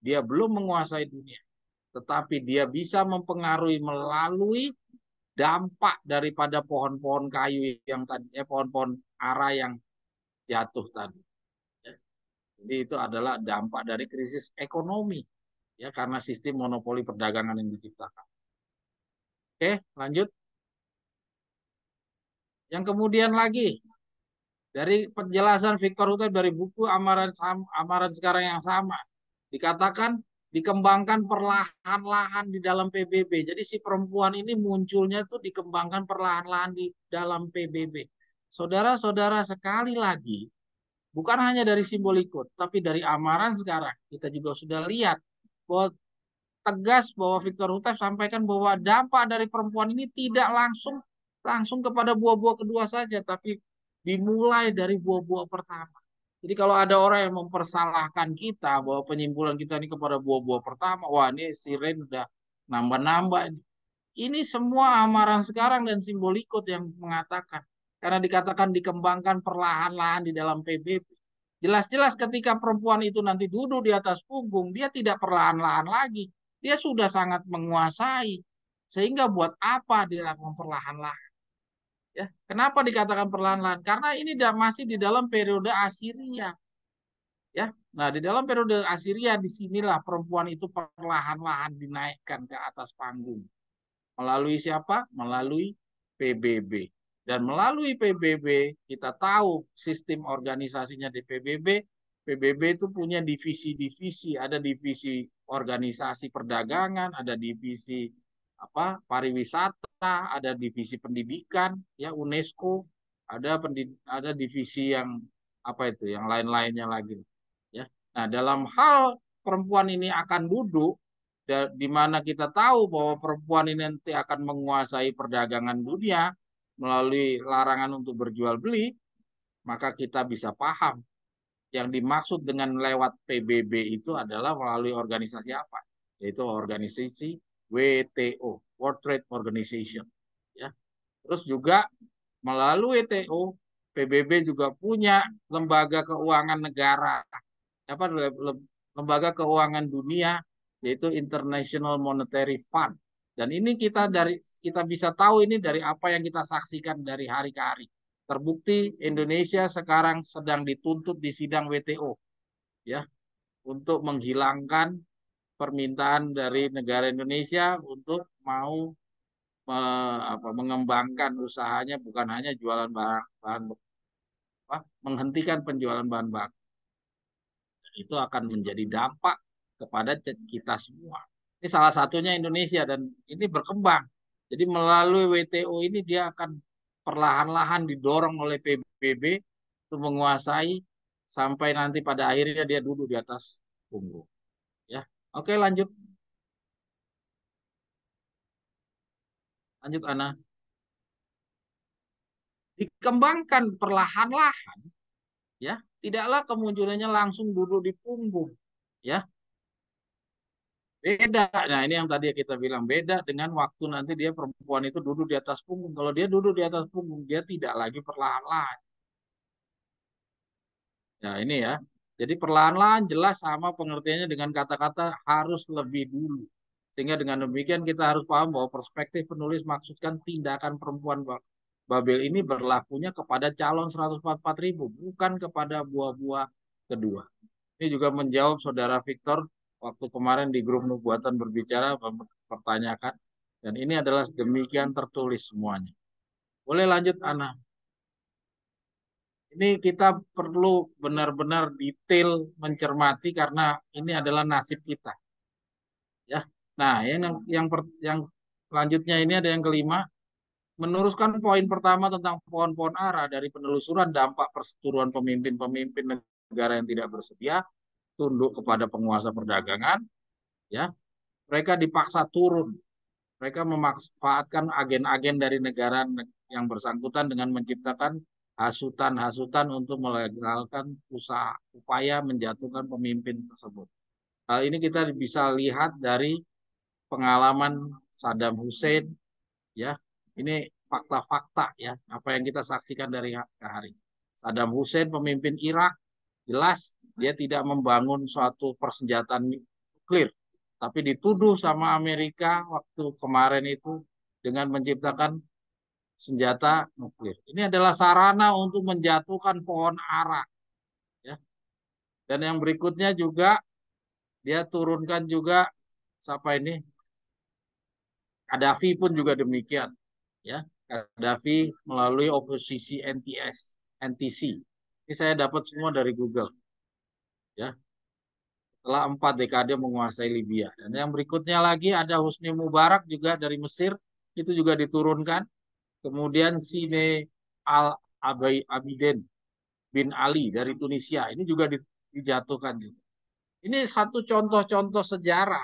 Dia belum menguasai dunia, tetapi dia bisa mempengaruhi melalui dampak daripada pohon-pohon kayu yang tadi, pohon-pohon ara yang jatuh tadi. Jadi itu adalah dampak dari krisis ekonomi, ya, karena sistem monopoli perdagangan yang diciptakan. Oke, lanjut. Yang kemudian lagi dari penjelasan Victor Hugo dari buku Amaran Sekarang yang Sama, dikatakan dikembangkan perlahan-lahan di dalam PBB. Jadi si perempuan ini munculnya tuh dikembangkan perlahan-lahan di dalam PBB. Saudara-saudara, sekali lagi, bukan hanya dari simbol ikut, tapi dari Amaran Sekarang kita juga sudah lihat bahwa tegas bahwa Victor Hugo sampaikan bahwa dampak dari perempuan ini tidak langsung langsung kepada buah-buah kedua saja, tapi dimulai dari buah-buah pertama. Jadi kalau ada orang yang mempersalahkan kita bahwa penyimpulan kita ini kepada buah-buah pertama, wah ini si Ren udah nambah-nambah. Ini semua Amaran Sekarang dan simbol ikut yang mengatakan. Karena dikatakan dikembangkan perlahan-lahan di dalam PBB. Jelas-jelas ketika perempuan itu nanti duduk di atas punggung, dia tidak perlahan-lahan lagi. Dia sudah sangat menguasai. Sehingga buat apa dilakukan perlahan-lahan? Ya, kenapa dikatakan perlahan-lahan? Karena ini masih di dalam periode Asiria. Ya, nah di dalam periode Asiria disinilah perempuan itu perlahan-lahan dinaikkan ke atas panggung. Melalui siapa? Melalui PBB. Dan melalui PBB kita tahu sistem organisasinya di PBB. PBB itu punya divisi-divisi, ada divisi organisasi perdagangan, ada divisi pariwisata, ada divisi pendidikan, ya UNESCO, ada divisi yang yang lain-lainnya lagi, ya. Nah, dalam hal perempuan ini akan duduk di mana kita tahu bahwa perempuan ini nanti akan menguasai perdagangan dunia melalui larangan untuk berjual beli, maka kita bisa paham yang dimaksud dengan lewat PBB itu adalah melalui organisasi apa? Yaitu organisasi WTO, World Trade Organization. Ya. Terus juga melalui WTO, PBB juga punya lembaga keuangan negara, lembaga keuangan dunia, yaitu International Monetary Fund. Dan ini kita bisa tahu ini dari apa yang kita saksikan dari hari ke hari. Terbukti Indonesia sekarang sedang dituntut di sidang WTO, ya, untuk menghilangkan permintaan dari negara Indonesia untuk mau mengembangkan usahanya, bukan hanya jualan bahan menghentikan penjualan bahan baku. Itu akan menjadi dampak kepada kita semua. Ini salah satunya Indonesia dan ini berkembang. Jadi melalui WTO ini dia akan perlahan-lahan didorong oleh PBB untuk menguasai sampai nanti pada akhirnya dia duduk di atas punggung. Ya, oke, lanjut, lanjut Ana. Dikembangkan perlahan-lahan, ya, tidaklah kemunculannya langsung duduk di punggung, ya. Beda. Nah, ini yang tadi kita bilang beda dengan waktu nanti dia perempuan itu duduk di atas punggung. Kalau dia duduk di atas punggung, dia tidak lagi perlahan-lahan. Nah, ini ya. Jadi perlahan-lahan jelas sama pengertiannya dengan kata-kata harus lebih dulu. Sehingga dengan demikian kita harus paham bahwa perspektif penulis maksudkan tindakan perempuan Babel ini berlakunya kepada calon 144.000, bukan kepada buah-buah kedua. Ini juga menjawab saudara Victor waktu kemarin di grup Nubuatan berbicara mempertanyakan, dan ini adalah demikian tertulis semuanya. Boleh lanjut Ana. Ini kita perlu benar-benar detail mencermati karena ini adalah nasib kita, ya. Nah, yang selanjutnya ini ada yang kelima, meneruskan poin pertama tentang pohon-pohon ara dari penelusuran dampak perseteruan pemimpin-pemimpin negara yang tidak bersedia tunduk kepada penguasa perdagangan, ya. Mereka dipaksa turun. Mereka memanfaatkan agen-agen dari negara yang bersangkutan dengan menciptakan hasutan-hasutan untuk melegalkan usaha upaya menjatuhkan pemimpin tersebut. Hal ini kita bisa lihat dari pengalaman Saddam Hussein, ya. Ini fakta-fakta, ya, apa yang kita saksikan dari ke hari. Saddam Hussein pemimpin Irak, jelas dia tidak membangun suatu persenjataan nuklir, tapi dituduh sama Amerika waktu kemarin itu dengan menciptakan senjata nuklir. Ini adalah sarana untuk menjatuhkan pohon ara, ya. Dan yang berikutnya juga dia turunkan juga siapa ini, Gaddafi pun juga demikian, ya. Gaddafi melalui oposisi NTC. Ini saya dapat semua dari Google, ya. Setelah 4 dekade menguasai Libya. Dan yang berikutnya lagi ada Husni Mubarak juga dari Mesir, itu juga diturunkan. Kemudian Sine Al Abidin bin Ali dari Tunisia, ini juga dijatuhkan. Ini satu contoh-contoh sejarah,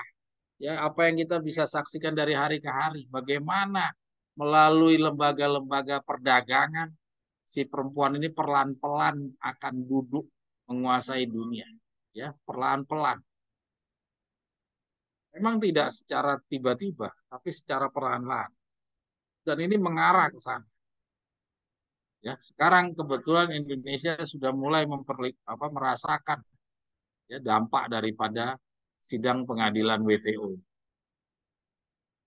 ya, apa yang kita bisa saksikan dari hari ke hari. Bagaimana melalui lembaga-lembaga perdagangan si perempuan ini pelan-pelan akan duduk menguasai dunia, ya, pelan-pelan. Memang tidak secara tiba-tiba, tapi secara perlahan-lahan. Dan ini mengarah ke sana. Ya, sekarang kebetulan Indonesia sudah mulai merasakan, ya, dampak daripada sidang pengadilan WTO.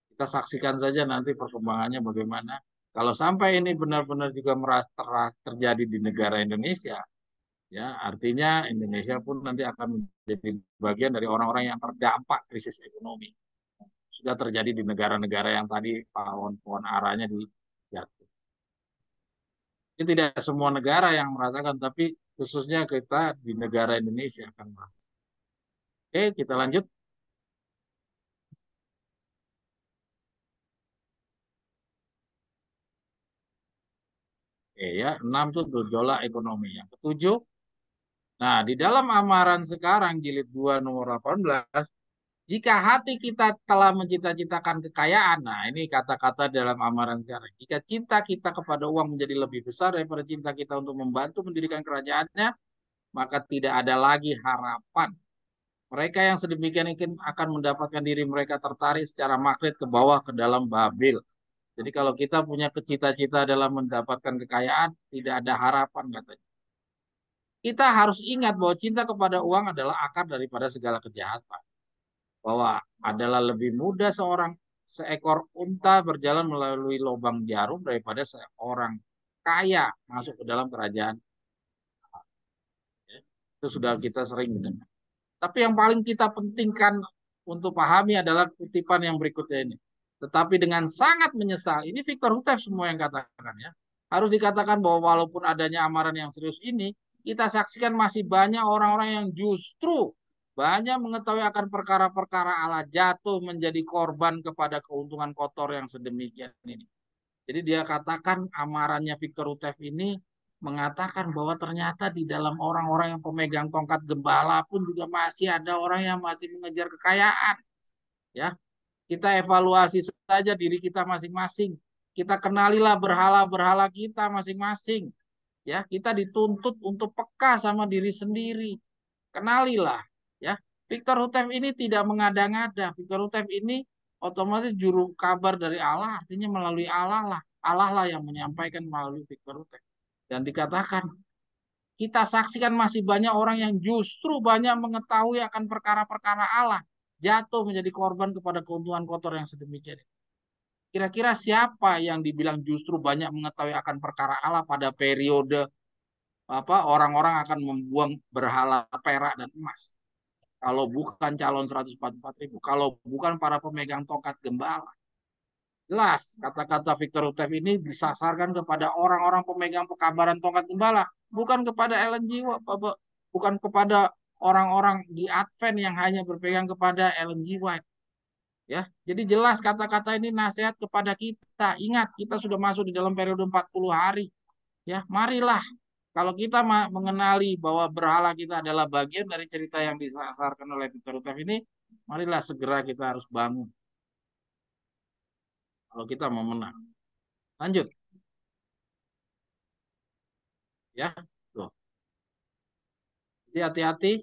Kita saksikan saja nanti perkembangannya bagaimana. Kalau sampai ini benar-benar juga terjadi di negara Indonesia, ya, artinya Indonesia pun nanti akan menjadi bagian dari orang-orang yang terdampak krisis ekonomi. Sudah terjadi di negara-negara yang tadi pohon-pohon aranya dijatuh. Ini tidak semua negara yang merasakan, tapi khususnya kita di negara Indonesia akan merasakan. Oke, kita lanjut. Oke, ya, 6 itu gejolak ekonomi. Yang ketujuh, nah, di dalam amaran sekarang jilid 2 nomor 18, jika hati kita telah mencita-citakan kekayaan, nah ini kata-kata dalam amaran sekarang. Jika cinta kita kepada uang menjadi lebih besar daripada cinta kita untuk membantu mendirikan kerajaannya, maka tidak ada lagi harapan. Mereka yang sedemikian mungkin akan mendapatkan diri mereka tertarik secara magnet ke bawah ke dalam Babil. Jadi kalau kita punya cita-cita dalam mendapatkan kekayaan, tidak ada harapan katanya. Kita harus ingat bahwa cinta kepada uang adalah akar daripada segala kejahatan. Bahwa adalah lebih mudah seekor unta berjalan melalui lubang jarum daripada seorang kaya masuk ke dalam kerajaan. Itu sudah kita sering dengar. Tapi yang paling kita pentingkan untuk pahami adalah kutipan yang berikutnya ini. Tetapi dengan sangat menyesal, ini Victor Hutef semua yang katakan, ya. Harus dikatakan bahwa walaupun adanya amaran yang serius ini, kita saksikan masih banyak orang-orang yang justru banyak mengetahui akan perkara-perkara Allah jatuh menjadi korban kepada keuntungan kotor yang sedemikian ini. Jadi dia katakan amarannya Victor Hutef ini mengatakan bahwa ternyata di dalam orang-orang yang pemegang tongkat gembala pun juga masih ada orang yang masih mengejar kekayaan. Ya, kita evaluasi saja diri kita masing-masing. Kita kenalilah berhala-berhala kita masing-masing. Ya, kita dituntut untuk peka sama diri sendiri. Kenalilah, ya. Victor Hutef ini tidak mengada-ngada. Victor Hutef ini otomatis juru kabar dari Allah, artinya melalui Allah lah. Allah lah yang menyampaikan melalui Victor Hutef. Dan dikatakan, kita saksikan masih banyak orang yang justru banyak mengetahui akan perkara-perkara Allah, jatuh menjadi korban kepada keuntungan kotor yang sedemikian. Kira-kira siapa yang dibilang justru banyak mengetahui akan perkara Allah pada periode orang-orang akan membuang berhala perak dan emas? Kalau bukan calon 144.000, kalau bukan para pemegang tongkat gembala. Jelas kata-kata Victor Hutef ini disasarkan kepada orang-orang pemegang pekabaran tongkat gembala. bukan kepada bukan kepada orang-orang di Advent yang hanya berpegang kepada Ellen G. White. Ya, jadi jelas kata-kata ini nasihat kepada kita. Ingat, kita sudah masuk di dalam periode 40 hari. Ya, marilah kalau kita mengenali bahwa berhala kita adalah bagian dari cerita yang disasarkan oleh Victor Utef ini, marilah segera kita harus bangun kalau kita mau menang. Lanjut, ya. Tuh. Jadi hati-hati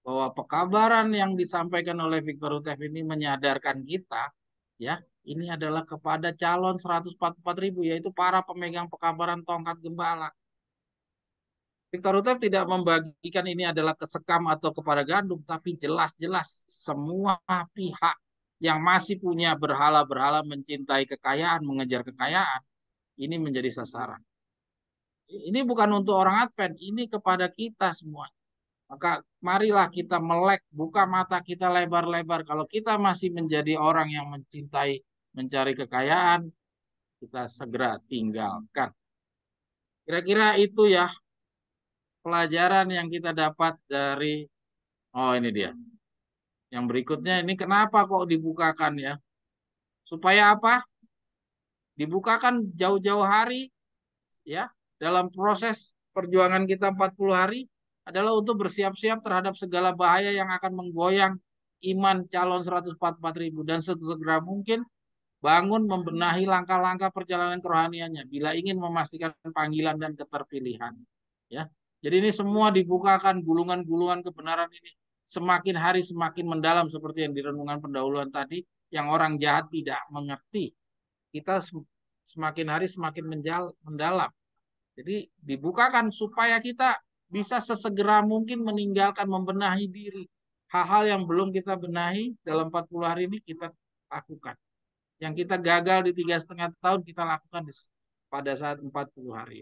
bahwa pekabaran yang disampaikan oleh Victor Utef ini menyadarkan kita, ya, ini adalah kepada calon 144.000, yaitu para pemegang pekabaran tongkat gembala. Victor Utef tidak membagikan ini adalah kesekam atau kepada gandum, tapi jelas-jelas semua pihak yang masih punya berhala-berhala mencintai kekayaan, mengejar kekayaan, ini menjadi sasaran. Ini bukan untuk orang Advent, ini kepada kita semua. Maka marilah kita melek, buka mata kita lebar-lebar. Kalau kita masih menjadi orang yang mencintai, mencari kekayaan, kita segera tinggalkan. Kira-kira itu ya pelajaran yang kita dapat dari, oh ini dia. Yang berikutnya ini kenapa kok dibukakan ya? Supaya apa? Dibukakan jauh-jauh hari ya dalam proses perjuangan kita 40 hari adalah untuk bersiap-siap terhadap segala bahaya yang akan menggoyang iman calon 144.000 dan sesegera mungkin bangun membenahi langkah-langkah perjalanan kerohaniannya bila ingin memastikan panggilan dan keterpilihan. Ya. Jadi ini semua dibukakan gulungan-gulungan kebenaran ini semakin hari semakin mendalam seperti yang direnungan pendahuluan tadi yang orang jahat tidak mengerti. Kita semakin hari semakin mendalam. Jadi dibukakan supaya kita bisa sesegera mungkin meninggalkan membenahi diri. Hal-hal yang belum kita benahi dalam 40 hari ini kita lakukan. Yang kita gagal di 3,5 tahun kita lakukan pada saat 40 hari.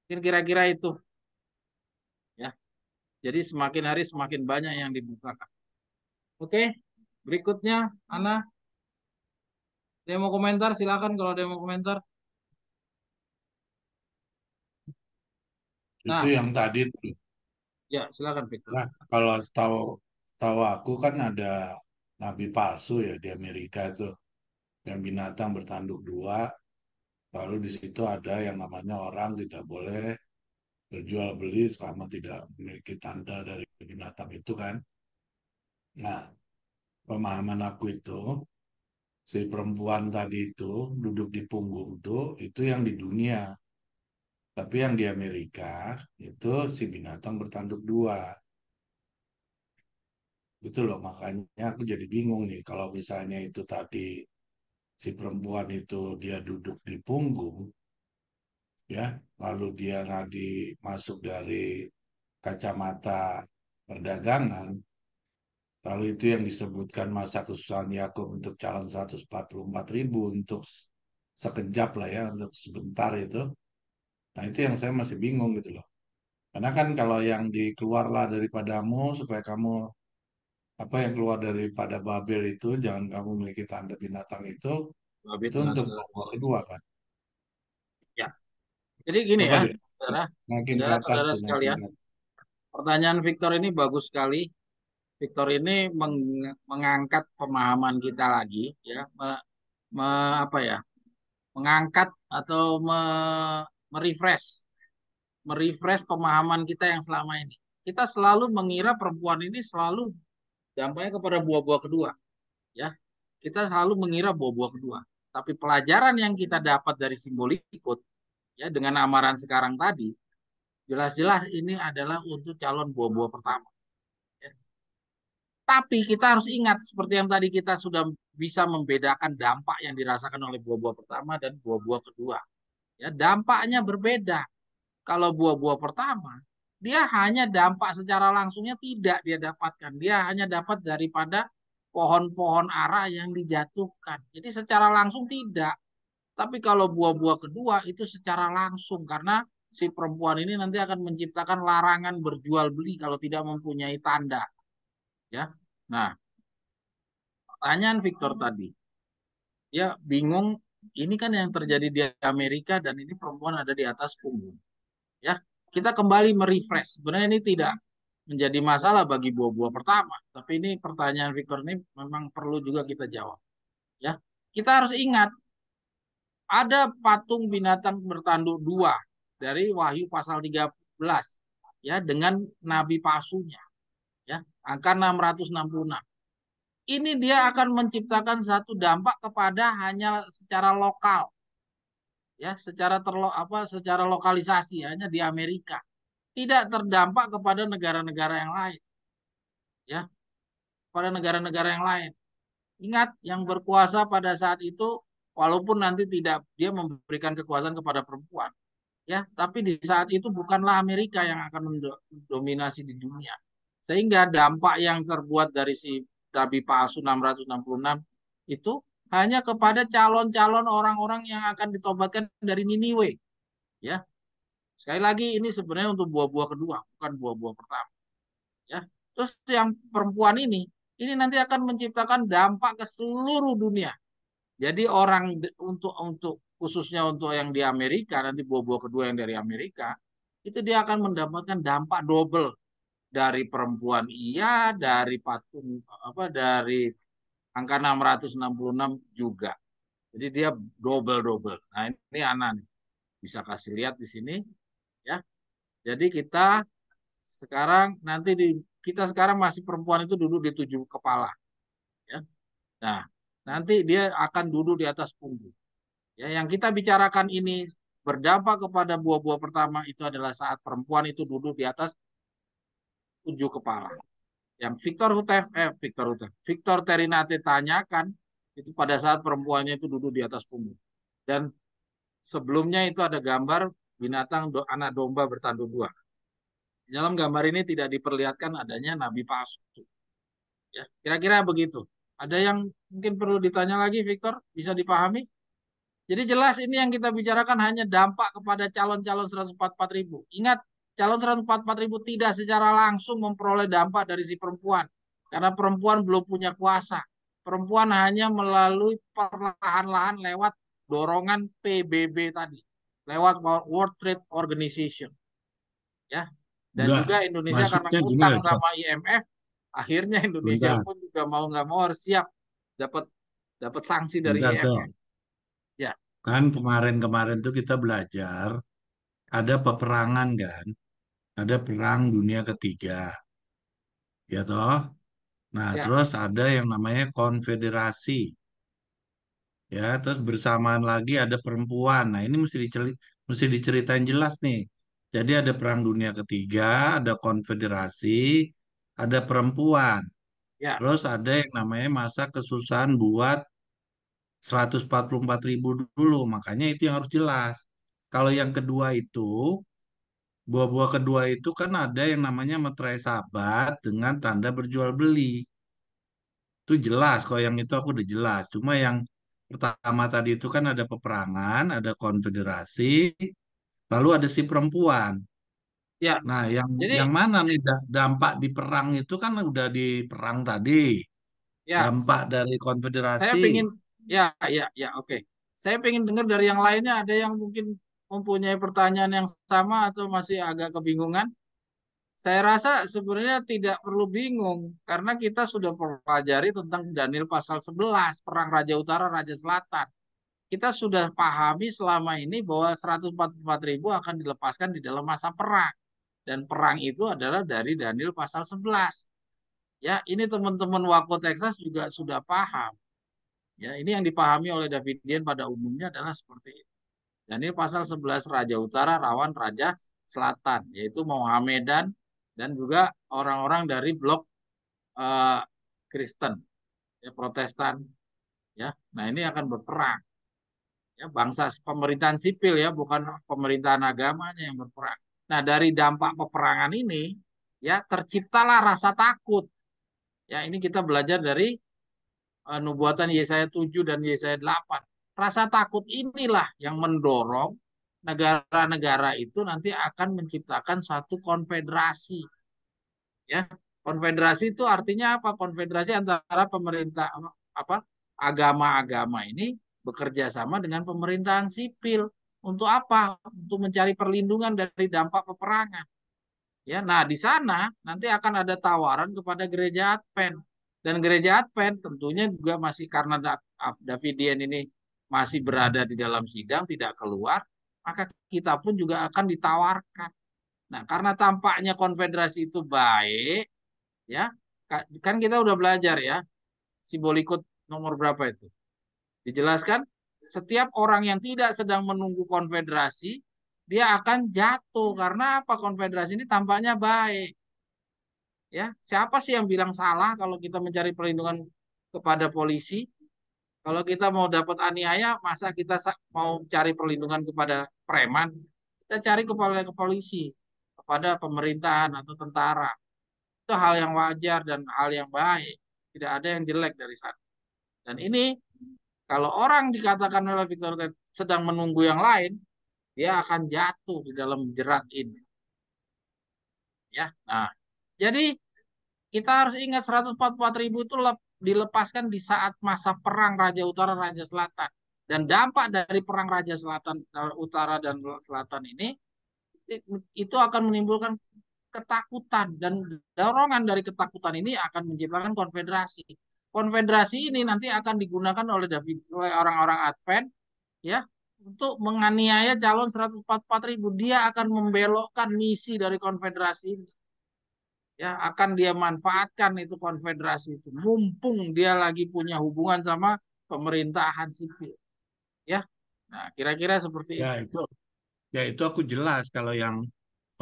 Mungkin kira-kira itu ya. Jadi semakin hari semakin banyak yang dibukakan. Oke, berikutnya Ana, dia mau komentar silakan kalau dia mau komentar. Itu Nah, yang tadi tuh. ya silakan Victor. Nah, kalau tahu tahu aku kan ada nabi palsu ya di Amerika itu yang binatang bertanduk dua. Lalu di situ ada yang namanya orang tidak boleh berjual beli selama tidak memiliki tanda dari binatang itu kan. Nah, pemahaman aku itu si perempuan tadi itu duduk di punggung tuh itu yang di dunia. Tapi yang di Amerika itu si binatang bertanduk dua. Gitu loh, makanya aku jadi bingung nih kalau misalnya itu tadi si perempuan itu dia duduk di punggung, ya, lalu dia nggak masuk dari kacamata perdagangan, lalu itu yang disebutkan masa kesusahan Yakub untuk calon 144.000 untuk sekejap lah ya, untuk sebentar itu. Nah itu yang saya masih bingung gitu loh. Karena kan kalau yang dikeluarlah daripadamu supaya kamu apa yang keluar daripada Babel itu jangan kamu memiliki tanda binatang Babit itu untuk bahasa babak kedua kan. ya. Jadi gini Coba ya, deh saudara, naikin ke atas saudara-saudara tuh naikin sekalian, ke atas. pertanyaan Victor ini bagus sekali. Victor ini mengangkat pemahaman kita lagi, ya, apa ya, mengangkat atau merefresh, merefresh pemahaman kita yang selama ini. Kita selalu mengira perempuan ini selalu dampaknya kepada buah-buah kedua, ya. Kita selalu mengira buah-buah kedua. Tapi pelajaran yang kita dapat dari simbol ikut, ya, dengan amaran sekarang tadi, jelas-jelas ini adalah untuk calon buah-buah pertama. Ya. Tapi kita harus ingat seperti yang tadi kita sudah bisa membedakan dampak yang dirasakan oleh buah-buah pertama dan buah-buah kedua. Ya, dampaknya berbeda. Kalau buah-buah pertama, dia hanya dampak secara langsungnya tidak dia dapatkan. Dia hanya dapat daripada pohon-pohon ara yang dijatuhkan. Jadi secara langsung tidak. Tapi kalau buah-buah kedua itu secara langsung karena si perempuan ini nanti akan menciptakan larangan berjual beli kalau tidak mempunyai tanda, ya. Nah, pertanyaan Victor tadi, dia bingung ini kan yang terjadi di Amerika dan ini perempuan ada di atas punggung, ya. kita kembali merefresh. Sebenarnya ini tidak menjadi masalah bagi buah-buah pertama, tapi ini pertanyaan Victor ini memang perlu juga kita jawab. Ya, kita harus ingat ada patung binatang bertanduk dua dari Wahyu pasal 13 ya dengan nabi palsunya ya angka 666. Ini dia akan menciptakan satu dampak kepada hanya secara lokal ya secara lokalisasi hanya di Amerika, tidak terdampak kepada negara-negara yang lain ya, pada negara-negara yang lain. Ingat, yang berkuasa pada saat itu walaupun nanti tidak dia memberikan kekuasaan kepada perempuan ya, tapi di saat itu bukanlah Amerika yang akan mendominasi di dunia. Sehingga dampak yang terbuat dari si Nabi palsu 666 itu hanya kepada calon-calon orang-orang yang akan ditobatkan dari Niniwe. Ya, sekali lagi ini sebenarnya untuk buah-buah kedua, bukan buah-buah pertama. Ya, terus yang perempuan ini nanti akan menciptakan dampak ke seluruh dunia. Jadi orang untuk khususnya untuk yang di Amerika nanti buah-buah kedua yang dari Amerika itu dia akan mendapatkan dampak double dari perempuan iya, dari patung dari angka 666 juga. Jadi dia double-double. Nah, ini anak nih. Bisa kasih lihat di sini ya. Jadi kita sekarang masih perempuan itu duduk di 7 kepala ya. Nah, nanti dia akan duduk di atas punggung. Ya, yang kita bicarakan ini berdampak kepada buah-buah pertama itu adalah saat perempuan itu duduk di atas 7 kepala. Yang Victor Terinate tanyakan itu pada saat perempuannya itu duduk di atas punggung. Dan sebelumnya itu ada gambar binatang anak domba bertanduk dua. Dalam gambar ini tidak diperlihatkan adanya nabi palsu. Ya, kira-kira begitu. Ada yang mungkin perlu ditanya lagi, Victor? Bisa dipahami? Jadi jelas ini yang kita bicarakan hanya dampak kepada calon-calon 144.000. Ingat, calon 144.000 tidak secara langsung memperoleh dampak dari si perempuan. Karena perempuan belum punya kuasa. Perempuan hanya melalui perlahan-lahan lewat dorongan PBB tadi. Lewat World Trade Organization. Ya. Dan Enggak, juga Indonesia karena maksudnya gini ngutang loh, Pak. sama IMF, akhirnya Indonesia Bentar, pun juga mau nggak mau harus siap dapat dapat sanksi dari bentar IMF. tuh. Ya, Kan kemarin-kemarin tuh kita belajar ada peperangan kan, ada perang dunia ketiga, ya toh. Nah, ya, terus ada yang namanya konfederasi, ya. Terus bersamaan lagi ada perempuan. Nah, ini mesti diceritain jelas nih. Jadi ada perang dunia ketiga, ada konfederasi, ada perempuan. ya. Terus ada yang namanya masa kesusahan buat 144.000 dulu, makanya itu yang harus jelas. Kalau yang kedua itu, buah-buah kedua itu kan ada yang namanya meterai sahabat dengan tanda berjual beli. Itu jelas, kalau yang itu aku udah jelas. Cuma yang pertama tadi itu kan ada peperangan, ada konfederasi, lalu ada si perempuan. Ya, Nah, yang jadi mana nih dampak di perang itu kan udah di perang tadi. ya Dampak dari saya konfederasi. pengen ya oke. Saya pengen dengar dari yang lainnya ada yang mungkin mempunyai pertanyaan yang sama atau masih agak kebingungan. Saya rasa sebenarnya tidak perlu bingung karena kita sudah pelajari tentang Daniel pasal 11 perang Raja Utara Raja Selatan. Kita sudah pahami selama ini bahwa 144.000 akan dilepaskan di dalam masa perang dan perang itu adalah dari Daniel pasal 11. Ya, ini teman-teman Wako Texas juga sudah paham. Ya, ini yang dipahami oleh Davidian pada umumnya adalah seperti itu. Dan ini pasal 11 Raja Utara lawan Raja Selatan, yaitu Mohamedan dan juga orang-orang dari blok eh, Kristen, ya, Protestan. Ya, nah ini akan berperang. Ya, bangsa pemerintahan sipil ya, bukan pemerintahan agamanya yang berperang. Nah, dari dampak peperangan ini, ya terciptalah rasa takut. Ya, ini kita belajar dari nubuatan Yesaya 7 dan Yesaya 8. Rasa takut inilah yang mendorong negara-negara itu nanti akan menciptakan satu konfederasi. Ya, konfederasi itu artinya apa? Konfederasi antara pemerintah apa agama-agama ini bekerja sama dengan pemerintahan sipil. Untuk apa? Untuk mencari perlindungan dari dampak peperangan. Ya, nah di sana nanti akan ada tawaran kepada gereja Advent. Dan gereja Advent tentunya juga masih karena Davidian ini masih berada di dalam sidang, tidak keluar, maka kita pun juga akan ditawarkan. Nah, karena tampaknya konfederasi itu baik, ya, kan kita udah belajar ya, simbolikut nomor berapa itu? Dijelaskan, setiap orang yang tidak sedang menunggu konfederasi, dia akan jatuh. Karena apa? Konfederasi ini tampaknya baik. Ya, siapa sih yang bilang salah kalau kita mencari perlindungan kepada polisi? Kalau kita mau dapat aniaya, masa kita mau cari perlindungan kepada preman? Kita cari kepada ke polisi, kepada pemerintahan atau tentara. Itu hal yang wajar dan hal yang baik. Tidak ada yang jelek dari sana. Dan ini kalau orang dikatakan oleh Victor sedang menunggu yang lain, dia akan jatuh di dalam jerat ini. Ya, nah, jadi kita harus ingat 144.000 itu dilepaskan di saat masa perang Raja Utara Raja Selatan. Dan dampak dari perang Raja Selatan Utara dan Selatan ini itu akan menimbulkan ketakutan, dan dorongan dari ketakutan ini akan menciptakan konfederasi. Konfederasi ini nanti akan digunakan oleh orang-orang Advent, ya, untuk menganiaya calon 144.000. Dia akan membelokkan misi dari konfederasi ini, ya, akan dia manfaatkan itu konfederasi itu mumpung dia lagi punya hubungan sama pemerintahan sipil, ya. Nah, kira-kira seperti Ya itu. itu, ya itu aku jelas kalau yang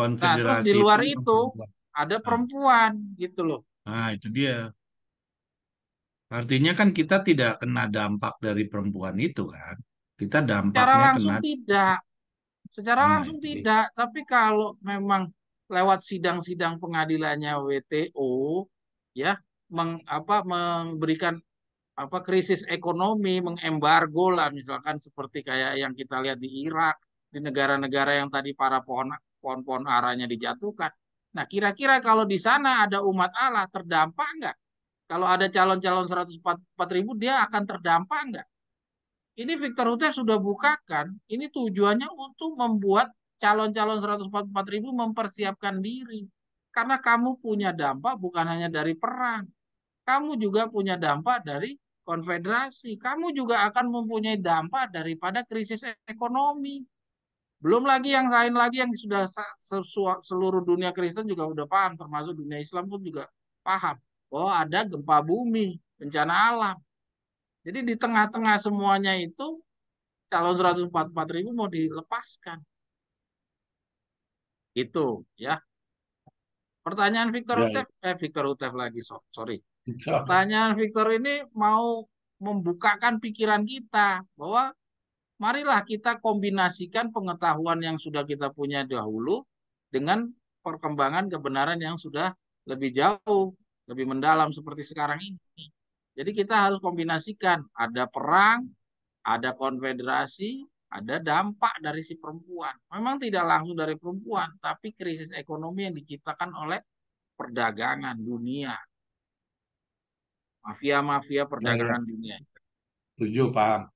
Nah, terus di konfederasi itu luar yang itu perempuan. ada Nah, perempuan gitu loh. itu dia. Artinya kan kita tidak kena dampak dari perempuan itu kan. Kita Secara dampaknya kena. langsung tidak, secara Nah, langsung itu dia. tidak, tapi kalau memang lewat sidang-sidang pengadilannya WTO, ya, memberikan krisis ekonomi, mengembargo lah, misalkan seperti kayak yang kita lihat di Irak, di negara-negara yang tadi para pohon-pohon aranya dijatuhkan. Nah, kira-kira kalau di sana ada umat Allah terdampak nggak? Kalau ada calon-calon 144.000, dia akan terdampak nggak? Ini Victor Huta sudah bukakan, ini tujuannya untuk membuat calon-calon 144.000 mempersiapkan diri. Karena kamu punya dampak bukan hanya dari perang, kamu juga punya dampak dari konfederasi. Kamu juga akan mempunyai dampak daripada krisis ekonomi. Belum lagi yang lain lagi yang sudah seluruh dunia Kristen juga udah paham, termasuk dunia Islam pun juga paham bahwa ada gempa bumi, bencana alam. Jadi di tengah-tengah semuanya itu calon 144.000 mau dilepaskan. Itu ya. Pertanyaan Ya, ya. Victor Utef lagi, sorry. Insya Pertanyaan Victor ini mau membukakan pikiran kita bahwa marilah kita kombinasikan pengetahuan yang sudah kita punya dahulu dengan perkembangan kebenaran yang sudah lebih jauh, lebih mendalam seperti sekarang ini. Jadi kita harus kombinasikan, ada perang, ada konfederasi, ada dampak dari si perempuan. Memang tidak langsung dari perempuan, tapi krisis ekonomi yang diciptakan oleh perdagangan dunia, mafia-mafia ya, ya. perdagangan dunia. Setuju, paham.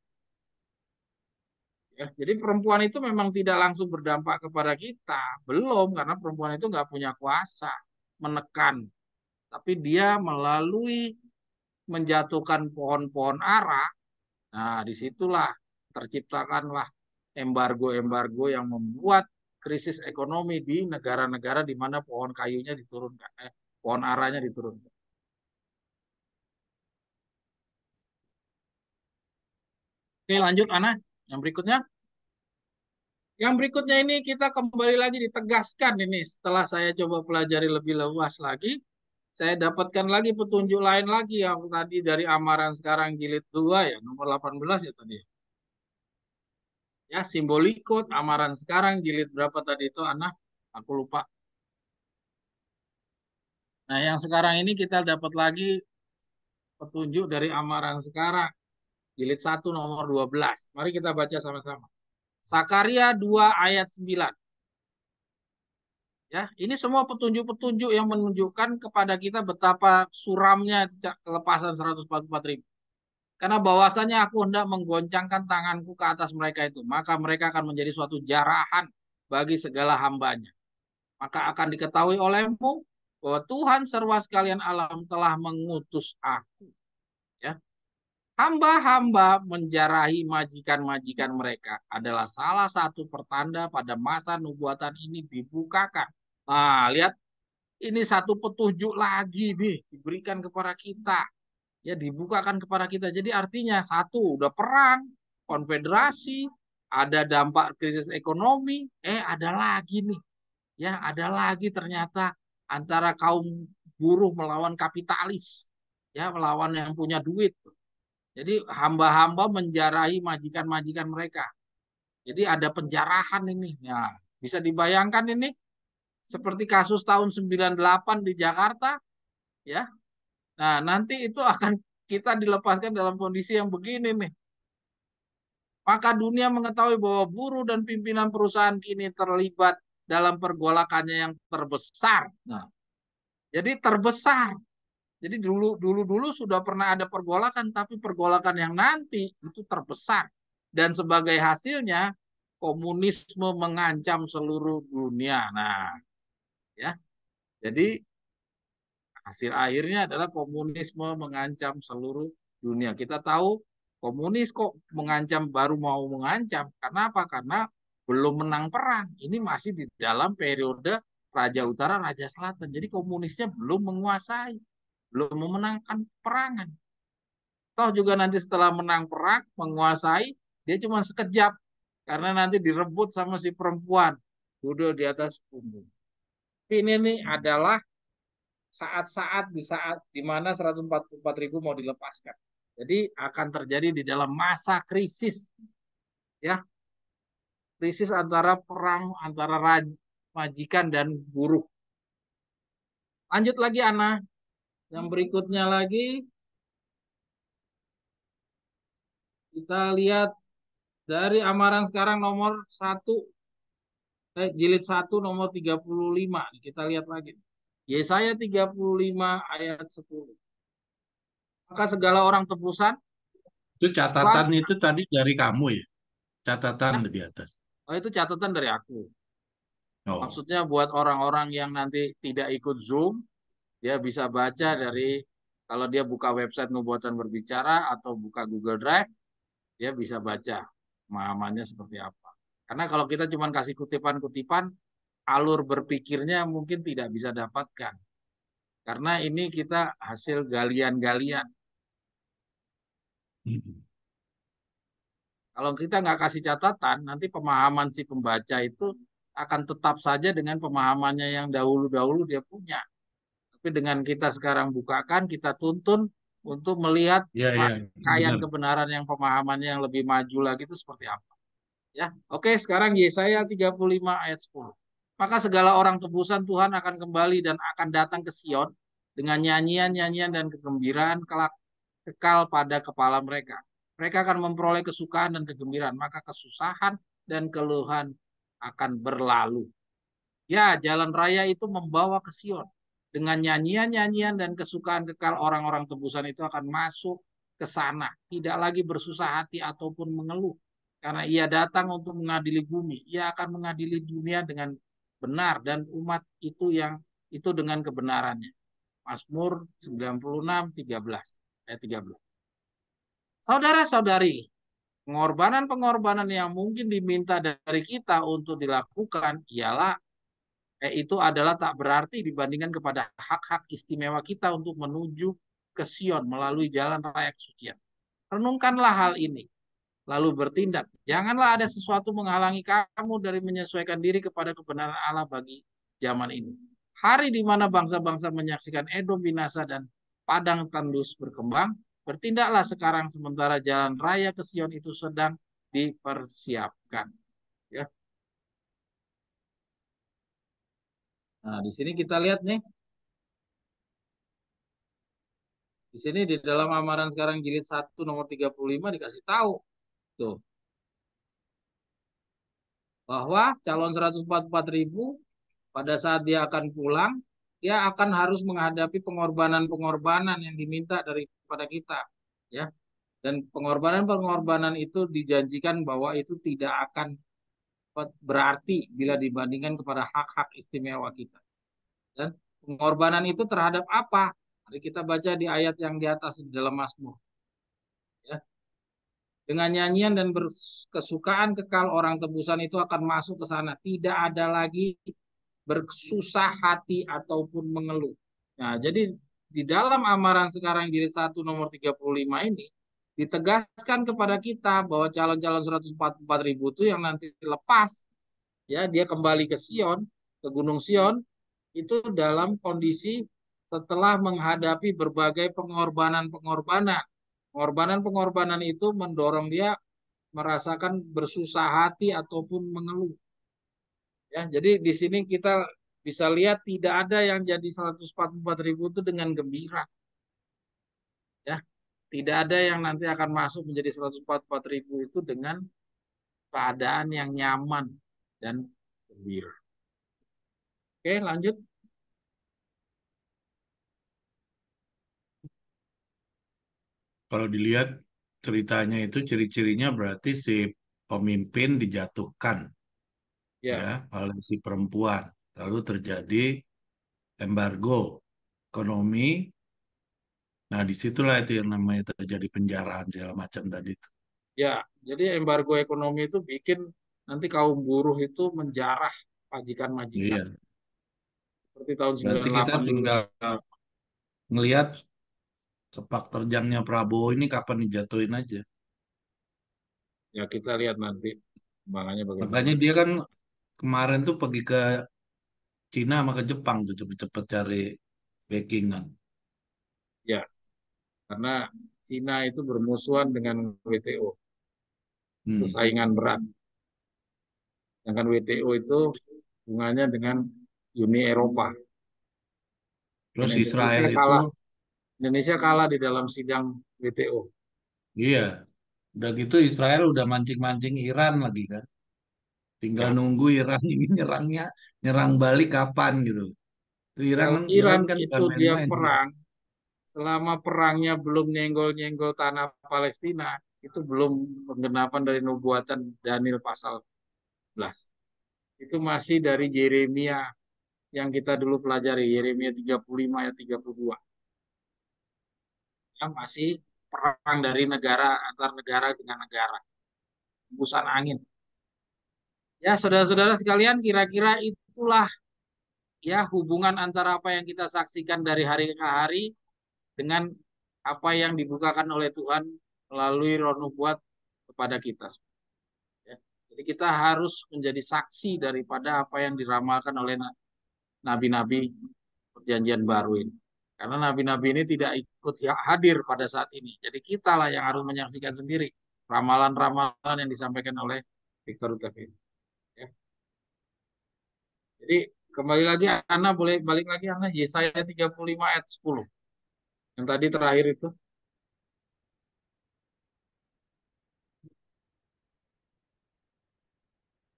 Ya, jadi perempuan itu memang tidak langsung berdampak kepada kita, belum, karena perempuan itu nggak punya kuasa menekan, tapi dia melalui menjatuhkan pohon-pohon ara. Nah, disitulah terciptakanlah embargo-embargo yang membuat krisis ekonomi di negara-negara di mana pohon kayunya diturunkan, pohon aranya diturunkan. Oke, lanjut Ana, yang berikutnya. Yang berikutnya ini kita kembali lagi ditegaskan ini setelah saya coba pelajari lebih luas lagi, saya dapatkan lagi petunjuk lain lagi yang tadi dari Amaran Sekarang jilid 2 ya, nomor 18 ya tadi. Ya, simbolikot Amaran Sekarang jilid berapa tadi itu anak? Aku lupa. Nah, yang sekarang ini kita dapat lagi petunjuk dari Amaran Sekarang jilid 1 nomor 12. Mari kita baca sama-sama. Sakaria 2 ayat 9. Ya, ini semua petunjuk-petunjuk yang menunjukkan kepada kita betapa suramnya kelepasan 144.000. Karena bahwasanya aku hendak menggoncangkan tanganku ke atas mereka itu, maka mereka akan menjadi suatu jarahan bagi segala hambanya. Maka akan diketahui olehmu bahwa Tuhan serwa sekalian alam telah mengutus aku. Ya, hamba-hamba menjarahi majikan-majikan mereka adalah salah satu pertanda pada masa nubuatan ini dibukakan. Nah, lihat, ini satu petunjuk lagi nih diberikan kepada kita. Ya, dibukakan kepada kita. Jadi artinya satu, udah perang, konfederasi, ada dampak krisis ekonomi, ada lagi nih. Ya, ada lagi ternyata antara kaum buruh melawan kapitalis. Ya, melawan yang punya duit. Jadi hamba-hamba menjarahi majikan-majikan mereka. Jadi ada penjarahan ini. Ya, bisa dibayangkan ini seperti kasus tahun 98 di Jakarta, ya. Nah, nanti itu akan kita dilepaskan dalam kondisi yang begini nih. Maka dunia mengetahui bahwa buruh dan pimpinan perusahaan kini terlibat dalam pergolakannya yang terbesar. Nah, jadi terbesar. Jadi dulu sudah pernah ada pergolakan, tapi pergolakan yang nanti itu terbesar. Dan sebagai hasilnya komunisme mengancam seluruh dunia. Nah, ya. Jadi hasil akhirnya adalah komunisme mengancam seluruh dunia. Kita tahu komunis kok mengancam, baru mau mengancam. Karena apa? Karena belum menang perang. Ini masih di dalam periode Raja Utara, Raja Selatan. Jadi komunisnya belum menguasai, belum memenangkan perangan. Toh juga nanti setelah menang perang, menguasai, dia cuma sekejap. Karena nanti direbut sama si perempuan. Duduk di atas punggung. Ini nih adalah saat di mana 144.000 mau dilepaskan. Jadi akan terjadi di dalam masa krisis, ya, krisis antara perang antara majikan dan buruh. Lanjut lagi Ana, yang berikutnya lagi kita lihat dari amaran sekarang nomor 1, jilid 1 nomor 35. Kita lihat lagi. Yesaya 35 ayat 10. Maka segala orang tebusan, Itu catatan itu tadi dari kamu ya? Catatan ya, di atas. oh itu catatan dari aku. Oh, Maksudnya buat orang-orang yang nanti tidak ikut Zoom, dia bisa baca dari, kalau dia buka website Nubuatan Berbicara atau buka Google Drive, dia bisa baca pemahamannya seperti apa. Karena kalau kita cuma kasih kutipan-kutipan, alur berpikirnya mungkin tidak bisa dapatkan. Karena ini kita hasil galian-galian. mm. Kalau kita nggak kasih catatan, nanti pemahaman si pembaca itu akan tetap saja dengan pemahamannya yang dahulu-dahulu dia punya. Tapi dengan kita sekarang bukakan, kita tuntun untuk melihat Ya, ya, rangkaian benar. kebenaran yang pemahamannya yang lebih maju lagi itu seperti apa. Ya, oke, sekarang Yesaya 35 ayat 10. Maka segala orang tebusan Tuhan akan kembali dan akan datang ke Sion dengan nyanyian-nyanyian dan kegembiraan kelak kekal pada kepala mereka. Mereka akan memperoleh kesukaan dan kegembiraan, maka kesusahan dan keluhan akan berlalu. Ya, jalan raya itu membawa ke Sion. Dengan nyanyian-nyanyian dan kesukaan kekal, orang-orang tebusan itu akan masuk ke sana. Tidak lagi bersusah hati ataupun mengeluh. Karena ia datang untuk mengadili bumi. Ia akan mengadili dunia dengan benar dan umat itu yang itu dengan kebenarannya. Mazmur 96:13 ayat 13. Saudara-saudari, pengorbanan-pengorbanan yang mungkin diminta dari kita untuk dilakukan ialah itu adalah tak berarti dibandingkan kepada hak-hak istimewa kita untuk menuju ke Sion melalui jalan raya kesucian. Renungkanlah hal ini, lalu bertindak. Janganlah ada sesuatu menghalangi kamu dari menyesuaikan diri kepada kebenaran Allah bagi zaman ini. Hari di mana bangsa-bangsa menyaksikan Edom binasa dan padang tandus berkembang, bertindaklah sekarang sementara jalan raya ke Sion itu sedang dipersiapkan. Ya. Nah, di sini kita lihat nih, di sini di dalam amaran sekarang jilid 1 nomor 35 dikasih tahu tuh bahwa calon 144.000 pada saat dia akan pulang, dia akan harus menghadapi pengorbanan-pengorbanan yang diminta daripada kita, ya. Dan pengorbanan-pengorbanan itu dijanjikan bahwa itu tidak akan berarti bila dibandingkan kepada hak-hak istimewa kita. Dan pengorbanan itu terhadap apa? Mari kita baca di ayat yang di atas di dalam Mazmur. Ya. Dengan nyanyian dan berkesukaan kekal orang tebusan itu akan masuk ke sana. Tidak ada lagi bersusah hati ataupun mengeluh. Nah, jadi di dalam amaran sekarang jilid 1 nomor 35 ini ditegaskan kepada kita bahwa calon-calon 144.000 itu yang nanti lepas, ya dia kembali ke Sion, ke Gunung Sion, itu dalam kondisi setelah menghadapi berbagai pengorbanan-pengorbanan. Pengorbanan-pengorbanan itu mendorong dia merasakan bersusah hati ataupun mengeluh. Ya, jadi di sini kita bisa lihat tidak ada yang jadi 144.000 itu dengan gembira. Ya, tidak ada yang nanti akan masuk menjadi 144.000 itu dengan keadaan yang nyaman dan gembira. Oke, lanjut. Kalau dilihat ceritanya itu ciri-cirinya berarti si pemimpin dijatuhkan Ya, ya oleh si perempuan. Lalu terjadi embargo ekonomi. Nah, disitulah itu yang namanya terjadi penjarahan segala macam tadi itu. ya. Jadi embargo ekonomi itu bikin nanti kaum buruh itu menjarah majikan-majikan. Iya. Seperti tahun Berarti kita 98 dulu. tinggal ngelihat sepak terjangnya Prabowo ini kapan dijatuhin aja. Ya, kita lihat nanti kembangannya bagaimana. Makanya dia kan kemarin tuh pergi ke Cina sama ke Jepang tuh cepet-cepet cari backingan. Ya, karena Cina itu bermusuhan dengan WTO. Itu Hmm. saingan berat. Sedangkan WTO itu hubungannya dengan Uni Eropa. Dan Terus Israel itu, Indonesia kalah di dalam sidang WTO. iya, udah gitu Israel udah mancing-mancing Iran lagi kan. Tinggal Ya, nunggu Iran ini nyerang balik kapan gitu. Iran kalau Iran Iran kan bukan itu dia main-main gitu. perang, selama perangnya belum nyenggol-nyenggol tanah Palestina, itu belum penggenapan dari nubuatan Daniel pasal 11. Itu masih dari Yeremia yang kita dulu pelajari, Yeremia 35 ayat 32. Yang masih perang dari negara antar negara dengan negara, hembusan angin. Ya, saudara-saudara sekalian, kira-kira itulah ya hubungan antara apa yang kita saksikan dari hari ke hari dengan apa yang dibukakan oleh Tuhan melalui roh nubuat kepada kita. Ya. Jadi kita harus menjadi saksi daripada apa yang diramalkan oleh nabi-nabi perjanjian baru ini. Karena nabi-nabi ini tidak ikut hadir pada saat ini. Jadi kita lah yang harus menyaksikan sendiri ramalan-ramalan yang disampaikan oleh Victor Utevin. Ya. Jadi kembali lagi Ana boleh balik lagi Ana Yesaya 35 ayat 10. Yang tadi terakhir itu.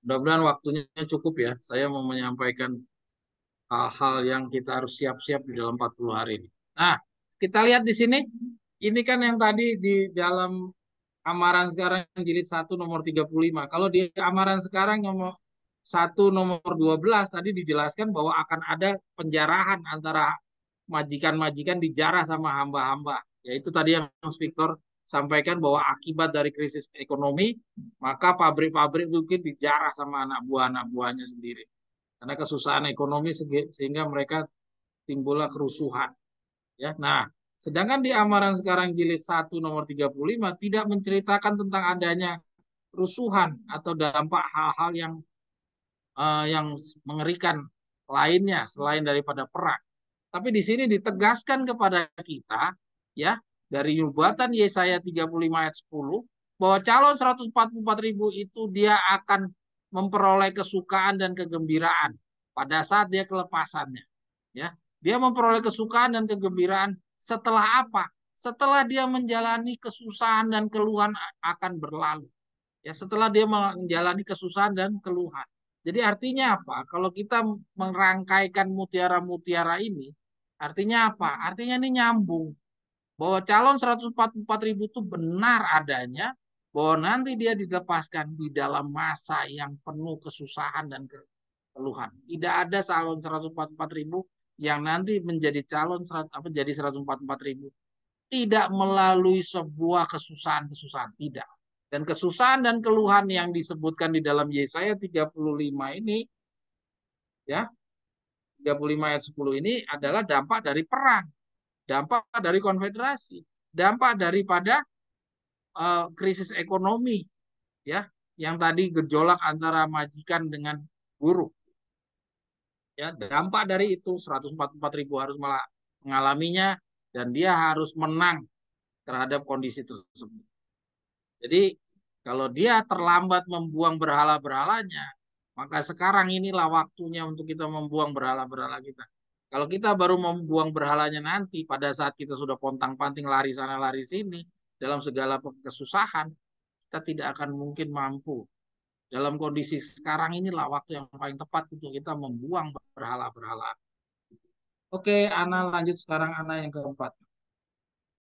Mudah-mudahan waktunya cukup ya. Saya mau menyampaikan hal-hal yang kita harus siap-siap di dalam 40 hari ini. Nah, kita lihat di sini. Ini kan yang tadi di dalam amaran sekarang jilid 1 nomor 35. Kalau di amaran sekarang nomor 1 nomor 12 tadi dijelaskan bahwa akan ada penjarahan antara majikan-majikan dijarah sama hamba-hamba. Yaitu tadi yang Mas Victor sampaikan bahwa akibat dari krisis ekonomi, maka pabrik-pabrik mungkin dijarah sama anak buahnya sendiri. Karena kesusahan ekonomi sehingga mereka timbullah kerusuhan. Ya, nah, sedangkan di amaran sekarang jilid 1 nomor 35 tidak menceritakan tentang adanya kerusuhan atau dampak hal-hal yang mengerikan lainnya selain daripada perang. Tapi di sini ditegaskan kepada kita ya dari nubuatan Yesaya 35 ayat 10 bahwa calon 144.000 itu dia akan memperoleh kesukaan dan kegembiraan pada saat dia kelepasannya. Ya, dia memperoleh kesukaan dan kegembiraan setelah apa? Setelah dia menjalani kesusahan dan keluhan akan berlalu. Ya, setelah dia menjalani kesusahan dan keluhan. Jadi artinya apa? Kalau kita merangkaikan mutiara-mutiara ini, artinya apa? Artinya ini nyambung. bahwa calon 144.000 itu benar adanya, bahwa nanti dia dilepaskan di dalam masa yang penuh kesusahan dan keluhan. Tidak ada calon 144.000 yang nanti menjadi calon jadi 144.000 tidak melalui sebuah kesusahan-kesusahan, tidak. Dan kesusahan dan keluhan yang disebutkan di dalam Yesaya 35 ini, ya, 35 ayat 10 ini adalah dampak dari perang, dampak dari konfederasi, dampak daripada krisis ekonomi, ya, yang tadi gejolak antara majikan dengan buruh. Ya, dampak dari itu 144.000 harus mengalaminya dan dia harus menang terhadap kondisi tersebut. Jadi kalau dia terlambat membuang berhala-berhalanya, maka sekarang inilah waktunya untuk kita membuang berhala-berhala kita. Kalau kita baru membuang berhalanya nanti, pada saat kita sudah pontang-panting lari sana lari sini, dalam segala kesusahan, kita tidak akan mungkin mampu. Dalam kondisi sekarang inilah waktu yang paling tepat untuk kita membuang berhala-berhala. Oke, Ana lanjut sekarang, Ana yang keempat.